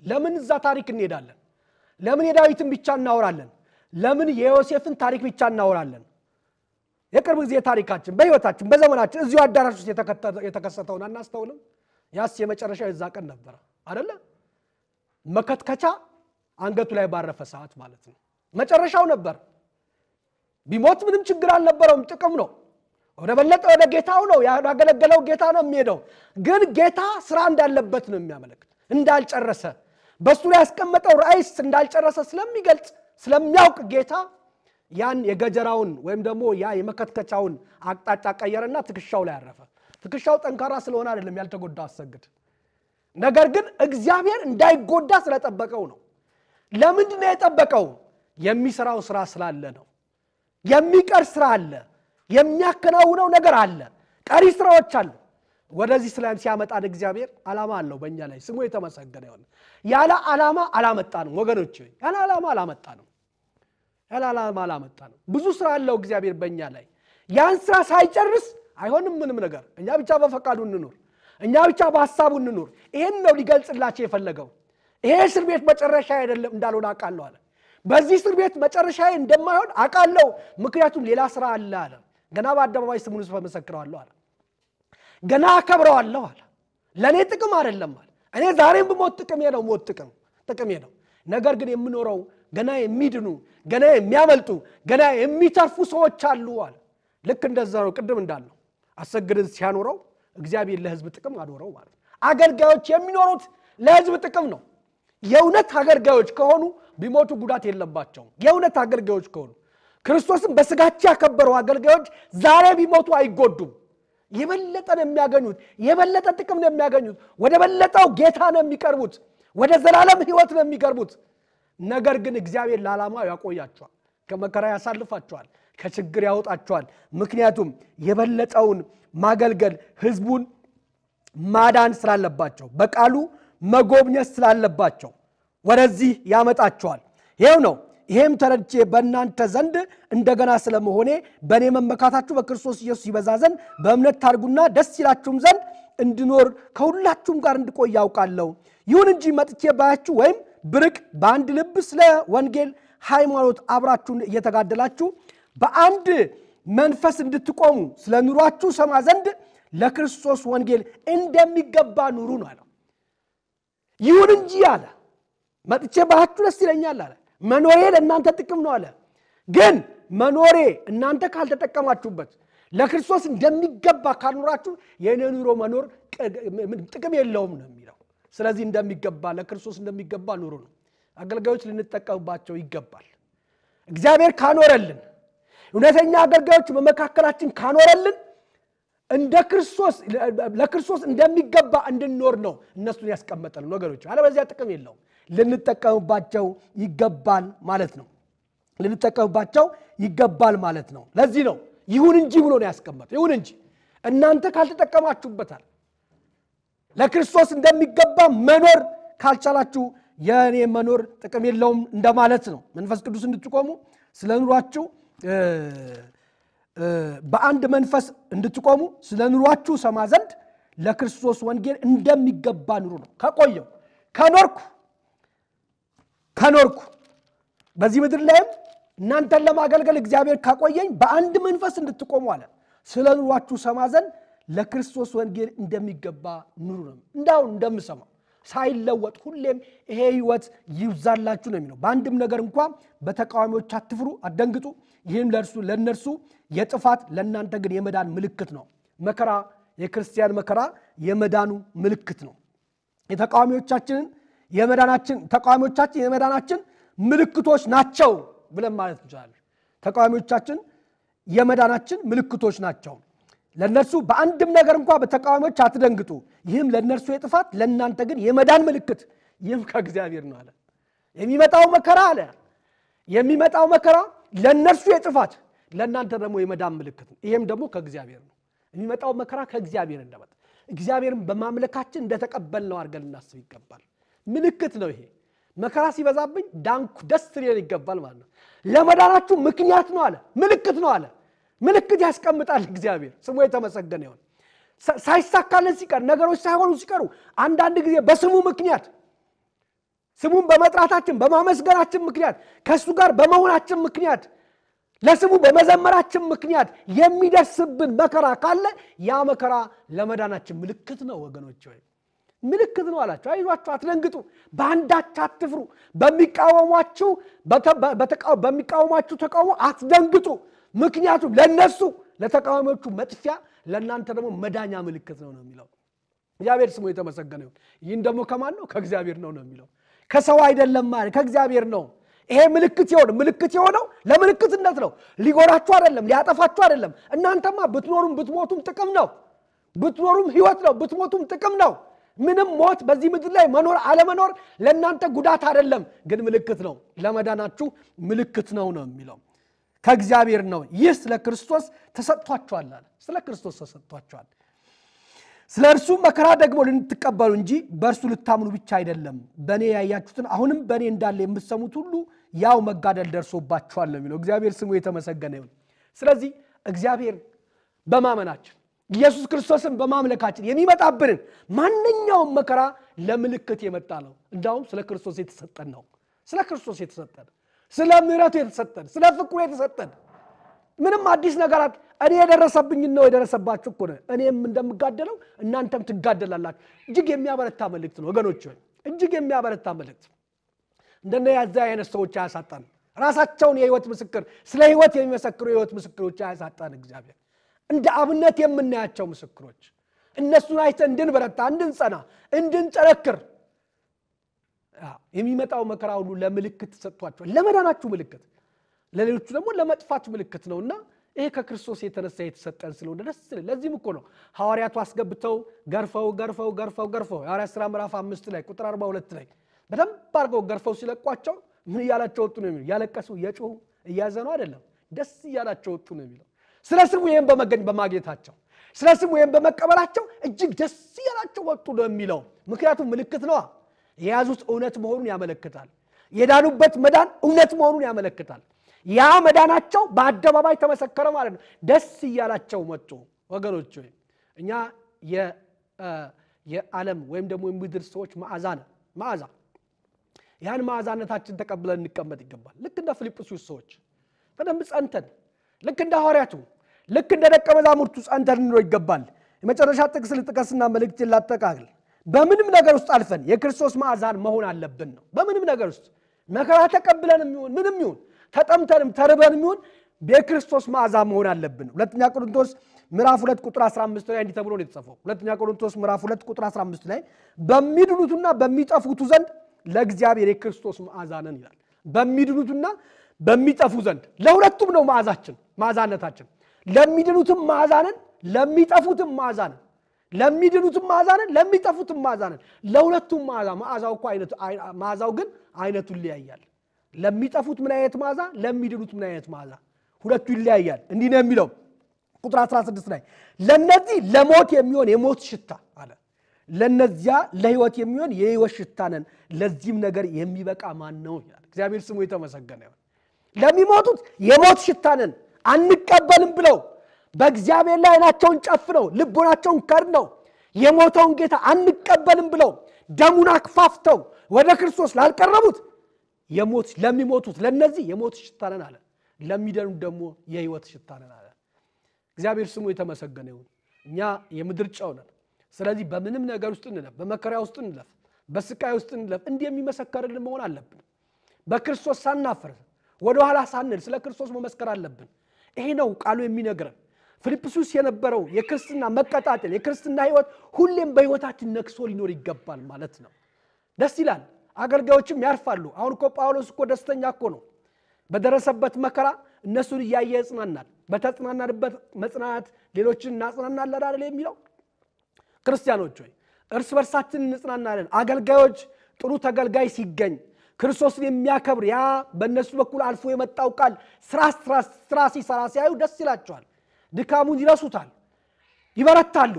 ለምን እዛ ታሪክ እንሄዳለን ለምን የዳዊትን ብቻ እናወራለን ለምን የዮሴፍን ታሪክ ብቻ እናወራለን የቅርብ ጊዜ ታሪካችን በህይወታችን በዘመናችን እዚሁ አዳራሽ ውስጥ የተከሰተውን አናስተውልም ያስ የመጨረሻው የዛ ቀን ነበር አይደለ መከትከቻ አንገቱ ላይ ባረፈ ሰዓት ማለት ነው መጨረሻው ነበር ቢሞት ምንም ችግር አልነበረውም ጥቅም ነው ወደ በለጠ ወደ ጌታው ነው ያገለገለው ጌታ ነው የሚሄደው ግን ጌታ ስራ እንዳለበት ነው የሚያመለክት እንዳልጨረሰ በሱ ላይ ያስቀመጠው ራእይስ እንዳልጨረሰ ስለሚገልጽ ስለሚያውቅ ጌታ ያን የገጀራውን ወይም ደግሞ ያ የመከትከቻውን አቅጣጫ ቀየረና ትክሻው ላይ አረፈ ትክሻው ጠንካራ ስለሆነ አይደለም ያልተጎዳ አሰግድ ነገር ግን እግዚአብሔር እንዳይጎዳ ስለጠበቀው ነው ለምንድን ነው የጠበቀው የሚሰራው ስራ ስላለ ነው የሚቀር ስራ አለ የሚያከናውነው ነገር አለ ቀሪ ስራዎች አሉ ወደዚህ ስላም ሲያመጣን እግዚአብሔር ዓላማ አለው በእኛ ላይ ስሙ የተመሰገነ ይሁን ያለ ዓላማ አላመጣንም ወገኖች ያለ ዓላማ አላመጣንም ያለ ዓላማ አላመጣንም ብዙ ስራ አለው እግዚአብሔር በእኛ ላይ ያን ስራ ሳይጨርስ አይሆንም ምንም ነገር እኛ ብቻ በፈቃዱ እንኖር እኛ ብቻ በሐሳቡ እንኖር ይሄን ነው ሊገልጽላችሁ የፈለገው ይሄ እስር ቤት መጨረሻ አይደለም እንዳልሆነ አቃለው አለ በዚህ እስር ቤት መጨረሻ እንደማይሆን አቃለው ምክንያቱም ሌላ ስራ አለ አለ ገና በአደባባይ ስሙን መስክረዋለሁ አለ ገና አከብረዋለሁ አለ ለኔ ጥቅም አይደለም አለ እኔ ዛሬም በሞት ጥቅም ነው ሞት ጥቅም ነው ነገር ግን የምኖረው ገና የሚድኑ ገና የሚያመልጡ ገና የሚተርፉ ሰዎች አሉ አለ ልክ እንደዛው ቅድም እንዳለው አሰግድን ሲያኖረው እግዚአብሔር ለህዝብ ጥቅም አኖረው ማለት አገልጋዮች የሚኖሩት ለህዝብ ጥቅም ነው የእውነት አገልጋዮች ከሆኑ ቢሞቱ ጉዳት የለባቸው የእውነት አገልጋዮች ከሆኑ ክርስቶስን በስጋቸው ያከበሩ አገልጋዮች ዛሬ ቢሞቱ አይጎዱም የበለጠ ነው የሚያገኙት የበለጠ ጥቅም ነው የሚያገኙት ወደ በለጠው ጌታ ነው የሚቀርቡት ወደ ዘላለም ህይወት ነው የሚቀርቡት ነገር ግን እግዚአብሔር ለዓላማው ያቆያቸዋል ከመከራ ያሳልፋቸዋል ከችግር ያወጣቸዋል ምክንያቱም የበለጠውን ማገልገል ህዝቡን ማዳን ስላለባቸው በቃሉ መጎብኘት ስላለባቸው ወደዚህ ያመጣቸዋል ይሄው ነው ይሄም ተረድቼ በእናንተ ዘንድ እንደገና ስለመሆኔ በኔ መመካታችሁ በክርስቶስ ኢየሱስ ይበዛዘን በእምነት ታርጉና ደስ ይላችሁም ዘንድ እንድኖር ከሁላችሁም ጋር እንድቆይ ያውቃለሁ ይሁን እንጂ መጥቼ ባያችሁ ወይም ብርቅ በአንድ ልብ ስለ ወንጌል ሃይማኖት አብራችሁን እየተጋደላችሁ በአንድ መንፈስ እንድትቆሙ ስለ ኑሯችሁ ሰማ ዘንድ ለክርስቶስ ወንጌል እንደሚገባ ኑሩ ነው አለ ይሁን እንጂ አለ መጥቼ ባያችሁ ደስ ይለኛል አለ መኖሬ ለእናንተ ጥቅም ነው አለ ግን መኖሬ እናንተ ካልተጠቀማችሁበት ለክርስቶስ እንደሚገባ ካልኖራችሁ የኔ ኑሮ መኖር ጥቅም የለውም ነው የሚለው ስለዚህ እንደሚገባ ለክርስቶስ እንደሚገባ ኑሩ ነው አገልጋዮች ልንጠቀምባቸው ይገባል እግዚአብሔር ካኖረልን እውነተኛ አገልጋዮች በመካከላችን ካኖረልን እንደ ክርስቶስ ለክርስቶስ እንደሚገባ እንድንኖር ነው እነሱን ያስቀመጠልን ወገኖች አለበለዚያ ጥቅም የለውም ልንጠቀምባቸው ይገባል ማለት ነው ልንጠቀምባቸው ይገባል ማለት ነው ለዚህ ነው ይሁን እንጂ ብሎ ነው ያስቀመጠው ይሁን እንጂ እናንተ ካልተጠቀማችሁበታል ለክርስቶስ እንደሚገባ መኖር ካልቻላችሁ የኔ መኖር ጥቅም የለውም እንደማለት ነው መንፈስ ቅዱስ እንድትቆሙ ስለ ኑሯችሁ በአንድ መንፈስ እንድትቆሙ ስለ ኑሯችሁ ሰማ ዘንድ ለክርስቶስ ወንጌል እንደሚገባ ኑሩ ነው ከቆየው ከኖርኩ በዚህ ምድር ላይም እናንተን ለማገልገል እግዚአብሔር ካቆየኝ በአንድ መንፈስ እንድትቆሙ አለ ስለ ኑሯችሁ ሰማ ዘንድ ለክርስቶስ ወንጌል እንደሚገባ ኑሩ ነው እንዳው እንደምሰማው ሳይለወጥ ሁሌም ይሄ ህይወት ይብዛላችሁ ነው የሚለው በአንድም ነገር እንኳን በተቃዋሚዎች አትፍሩ አትደንግጡ ይህም ለነርሱ የጥፋት ለእናንተ ግን የመዳን ምልክት ነው መከራ የክርስቲያን መከራ የመዳኑ ምልክት ነው የተቃዋሚዎቻችን የመዳናችን ምልክቶች ናቸው ብለን ማለት እንችላለን ተቃዋሚዎቻችን የመዳናችን ምልክቶች ናቸው ለነርሱ በአንድም ነገር እንኳን በተቃዋሚዎች አትደንግጡ ይህም ለነርሱ የጥፋት ለእናንተ ግን የመዳን ምልክት ይህም ከእግዚአብሔር ነው አለ የሚመጣው መከራ ለነርሱ የጥፋት ለእናንተ ደግሞ የመዳን ምልክት ነው ይሄም ደግሞ ከእግዚአብሔር ነው የሚመጣው መከራ ከእግዚአብሔር እንደመጣ እግዚአብሔርን በማምለካችን እንደተቀበልነው አድርገን እናስብ ይገባል ምልክት ነው ይሄ መከራ ሲበዛብኝ ዳንኩ ደስ ሊል ይገባል ማለት ነው ለመዳናችሁ ምክንያት ነው አለ ምልክት ነው አለ ምልክት ያስቀምጣል እግዚአብሔር ስሙ የተመሰገነ ይሁን ሳይሳካልን ሲቀር ነገሮች ሳይሆኑ ሲቀሩ አንዳንድ ጊዜ በስሙ ምክንያት ስሙን በመጥራታችን በማመስገናችን ምክንያት ከሱ ጋር በመሆናችን ምክንያት ለስሙ በመዘመራችን ምክንያት የሚደርስብን መከራ ካለ ያ መከራ ለመዳናችን ምልክት ነው ወገኖች ሆይ ምልክት ነው አላችሁ አይዟችሁ አትደንግጡ በአንዳች አትፍሩ በሚቃወማችሁ ተቃውሞ አትደንግጡ ምክንያቱም ለነሱ ለተቃዋሚዎቹ መጥፊያ ለእናንተ ደግሞ መዳኛ ምልክት ነው የሚለው እግዚአብሔር ስሙ የተመሰገነ ይሁን ይህን ደግሞ ከማን ነው ከእግዚአብሔር ነው የሚለው ከሰው አይደለም ማለት ከእግዚአብሔር ነው ይሄ ምልክት የሆነው ለምልክትነት ነው ሊጎራችሁ አይደለም ሊያጠፋችሁ አይደለም እናንተማ ብትኖሩም ብትሞቱም ጥቅም ነው ብትኖሩም ህይወት ነው ብትሞቱም ጥቅም ነው ምንም ሞት በዚህ ምድር ላይ መኖር አለመኖር ለእናንተ ጉዳት አይደለም ግን ምልክት ነው ለመዳናችሁ ምልክት ነው የሚለው ከእግዚአብሔር ነው ይህ ስለ ክርስቶስ ተሰጥቷቸዋል አለ ስለ ክርስቶስ ተሰጥቷቸዋል ስለ እርሱ መከራ ደግሞ ልትቀበሉ እንጂ በእርሱ ልታምኑ ብቻ አይደለም በእኔ ያያችሁትን አሁንም በእኔ እንዳለ የምትሰሙት ሁሉ ያው መጋደል ደርሶባችኋል ነው የሚለው እግዚአብሔር ስሙ የተመሰገነ ይሁን ስለዚህ እግዚአብሔር በማመናችን ኢየሱስ ክርስቶስን በማምለካችን የሚመጣብንን ማንኛውም መከራ ለምልክት የመጣ ነው እንዳውም ስለ ክርስቶስ የተሰጠን ነው ስለ ክርስቶስ የተሰጠን ስለ ምሕረቱ የተሰጠን ስለ ፍቅሩ የተሰጠን ምንም አዲስ ነገራት እኔ የደረሰብኝ ነው የደረሰባችሁ እኮ ነው እኔም እንደምጋደለው እናንተም ትጋደላላችሁ እጅግ የሚያበረታ መልእክት ነው ወገኖች እጅግ የሚያበረታ መልእክት እንደነ ያዛ አይነት ሰዎች ያሳጣን ራሳቸውን የህይወት ምስክር ስለ ህይወት የሚመሰክሩ የህይወት ምስክሮች ያሳጣን እግዚአብሔር እንደ አብነት የምናያቸው ምስክሮች እነሱን አይተን እንድንበረታ እንድንጸና እንድንጠነክር የሚመጣው መከራ ሁሉ ለምልክት ተሰጥቷቸዋል ለመዳናችሁ ምልክት ለሌሎቹ ደግሞ ለመጥፋት ምልክት ነውና ይሄ ከክርስቶስ የተነሳ የተሰጠን ስለሆነ ደስ ይላል ለዚህም እኮ ነው ሐዋርያቱ አስገብተው ገርፈው የሐዋርያት ሥራ ምዕራፍ 5 ላይ ቁጥር 42 ላይ በደንብ አድርገው ገርፈው ሲለቋቸው ምን ያላቸው ወጡ ነው የሚለው ያለቀሱ የጮሁ እያዘኑ አይደለም ደስ ያላቸው ወጡ ነው የሚለው ስለ ስሙ ይሄን በማግኘታቸው ስለ ስሙ ይሄን በመቀበላቸው እጅግ ደስ ያላቸው ወጡ ነው የሚለው ምክንያቱም ምልክት ነው የያዙት እውነት መሆኑን ያመለክታል የዳኑበት መዳን እውነት መሆኑን ያመለክታል ያ መዳናቸው በአደባባይ ተመሰከረ ማለት ነው ደስ ያላቸው መጡ ወገኖች እኛ የዓለም ወይም ደግሞ የምድር ሰዎች መዓዛ ያን መዓዛነታችን ተቀብለን እንቀመጥ ይገባል ልክ እንደ ፊልጵስዩስ ሰዎች በደንብ ጸንተን ልክ እንደ ሐዋርያቱ ልክ እንደ ደቀ መዛሙርቱ ጸንተን እንኖር ይገባል የመጨረሻ ጥቅስ ልጥቀስና መልእክት ላጠቃቅል በምንም ነገር ውስጥ አልፈን የክርስቶስ መዓዛን መሆን አለብን ነው በምንም ነገር ውስጥ መከራ ተቀብለንም ይሁን ምንም ይሁን ተጠምተንም ተርበንም ይሁን በክርስቶስ መዓዛ መሆን አለብን ሁለተኛ ቆሮንቶስ ምዕራፍ 2 ቁጥር 15 ላይ እንዲህ ተብሎ ነው የተጻፈው ሁለተኛ ቆሮንቶስ ምዕራፍ 2 ቁጥር 15 ላይ በሚድኑትና በሚጠፉት ዘንድ ለእግዚአብሔር የክርስቶስ መዓዛ ነን ይላል በሚድኑትና በሚጠፉ ዘንድ ለሁለቱም ነው መዓዛነታችን ለሚድኑትም መዓዛ ነን ለሚጠፉትም መዓዛ ነን ለሚድኑትም መዓዛ ነን ለሚጠፉትም መዓዛ ነን ለሁለቱም መዓዛው እኮ መዓዛው ግን አይነቱ ይለያያል ለሚጠፉት ምን አይነት መዓዛ ለሚድኑት ምን አይነት መዓዛ ሁለቱ ይለያያል እንዲህ ነው የሚለው ቁጥር 16 ላይ ለነዚህ ለሞት የሚሆን የሞት ሽታ አለ ለነዚያ ለህይወት የሚሆን የህይወት ሽታ ነን ለዚህም ነገር የሚበቃ ማን ነው ይላል እግዚአብሔር ስሙ የተመሰገነ ይሁን ለሚሞቱት የሞት ሽታ ነን አንቀበልም ብለው በእግዚአብሔር ላይ አይናቸውን ጨፍነው ልቦናቸውን ከድነው የሞተውን ጌታ አንቀበልም ብለው ደሙን አክፋፍተው ወደ ክርስቶስ ላልቀረቡት ለሚሞቱት ለነዚህ የሞት ሽታ ነን አለ ለሚደኑ ደግሞ የህይወት ሽታ ነን አለ እግዚአብሔር ስሙ የተመሰገነ ይሁን እኛ የምድር ጨው ነን ስለዚህ በምንም ነገር ውስጥ እንለፍ በመከራ ውስጥ እንለፍ በስቃይ ውስጥ እንለፍ እንዲህ የሚመሰከርልን መሆን አለብን በክርስቶስ ሳናፍር ወደ ኋላ ሳንል ስለ ክርስቶስ መመስከር አለብን ይሄ ነው ቃሉ የሚነግረን ፊልጵስዩስ የነበረው የክርስትና መቀጣጠል የክርስትና ህይወት ሁሌም በህይወታችን ነክሶ ሊኖር ይገባል ማለት ነው ደስ ይላል አገልጋዮችም ያርፋሉ አሁን እኮ ጳውሎስ እኮ ደስተኛ እኮ ነው በደረሰበት መከራ እነሱን ያየ ያጽናናል በተጽናናበት መጽናናት ሌሎችን እናጽናናለን አይደል የሚለው ክርስቲያኖች ሆይ እርስ በርሳችን እንጽናናለን አገልጋዮች ጥሩ ተገልጋይ ሲገኝ ክርስቶስን የሚያከብር ያ በእነሱ በኩል አልፎ የመጣው ቃል ስራ ሲሰራ ሲያዩ ደስ ይላቸዋል ድካሙን ይረሱታል ይበረታሉ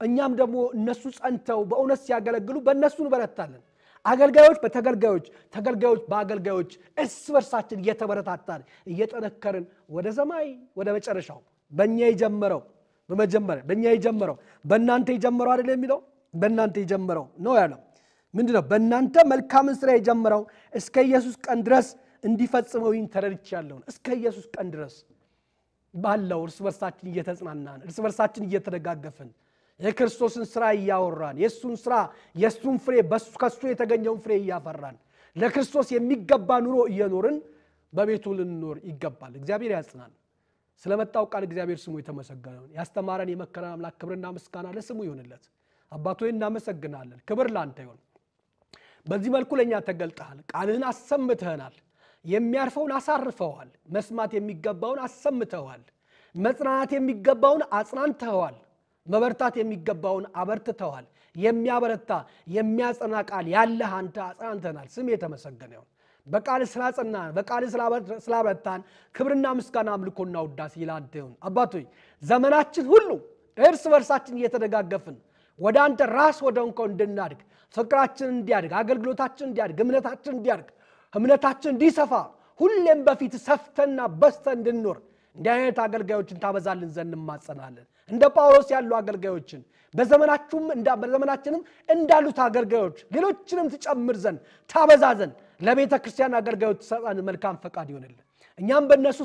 እኛም ደግሞ እነሱ ጸንተው በእውነት ሲያገለግሉ በእነሱ እንበረታለን አገልጋዮች በተገልጋዮች ተገልጋዮች በአገልጋዮች እርስ በርሳችን እየተበረታታን እየጠነከርን ወደ ሰማይ ወደ መጨረሻው በእኛ የጀመረው በመጀመሪያ በእኛ የጀመረው በእናንተ የጀመረው አይደል የሚለው በእናንተ የጀመረው ነው ያለው ምንድነው በእናንተ መልካም ስራ የጀመረው እስከ ኢየሱስ ቀን ድረስ እንዲፈጽመው ተረድቻለሁ እስከ ኢየሱስ ቀን ድረስ ባለው እርስ በርሳችን እየተጽናናን እርስ በርሳችን እየተደጋገፍን የክርስቶስን ስራ ያወራን የሱን ስራ የሱን ፍሬ ከሱ የተገኘውን ፍሬ ያፈራን ለክርስቶስ የሚገባ ኑሮ እየኖርን በቤቱ ልንኖር ይገባል እግዚአብሔር ያጽናን ስለመጣው ቃል እግዚአብሔር ስሙ የተመሰገነ ይሁን ያስተማረን የመከረን አምላክ ክብርና ምስጋና ለስሙ ይሁንለት አባቶ እናመሰግናለን ክብር ላንተ ይሁን በዚህ መልኩ ለኛ ተገልጠሃል ቃልህን አሰምተህናል የሚያርፈውን አሳርፈዋል መስማት የሚገባውን አሰምተዋል መጽናናት የሚገባውን አጽናንተዋል መበርታት የሚገባውን አበርትተዋል የሚያበረታ የሚያጸና ቃል ያለህ አንተ አጽናንተናል ስም የተመሰገነ ይሁን በቃል ስላጸናን በቃል ስላበረታን ክብርና ምስጋና አምልኮና ውዳሴ ይላንተ ይሁን አባቶይ ዘመናችን ሁሉ እርስ በርሳችን እየተደጋገፍን ወደ አንተ ራስ ወደንኮ እንድናድግ ፍቅራችን እንዲያድግ አገልግሎታችን እንዲያድግ እምነታችን እንዲሰፋ ሁሌም በፊት ሰፍተና በስተን እንድንኖር እንዲህ አይነት አገልጋዮችን ታበዛልን ዘንድ እንማጸናለን እንደ ጳውሎስ ያሉ አገልጋዮችን በዘመናችንም እንዳሉት አገልጋዮች ሌሎችንም ትጨምር ዘንድ ታበዛ ዘንድ ለቤተ ክርስቲያን አገልጋዮች ተሰጣን መልካም ፈቃድ ይሆንልን እኛም በእነሱ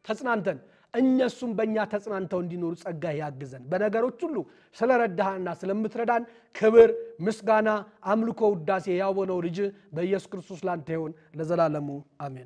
ተጽናንተን እነሱም በእኛ ተጽናንተው እንዲኖሩ ጸጋ ያግዘን በነገሮች ሁሉ ስለረዳህና ስለምትረዳን ክብር ምስጋና አምልኮ ውዳሴ ያወነው ልጅ በኢየሱስ ክርስቶስ ላንተ ይሁን ለዘላለሙ አሜን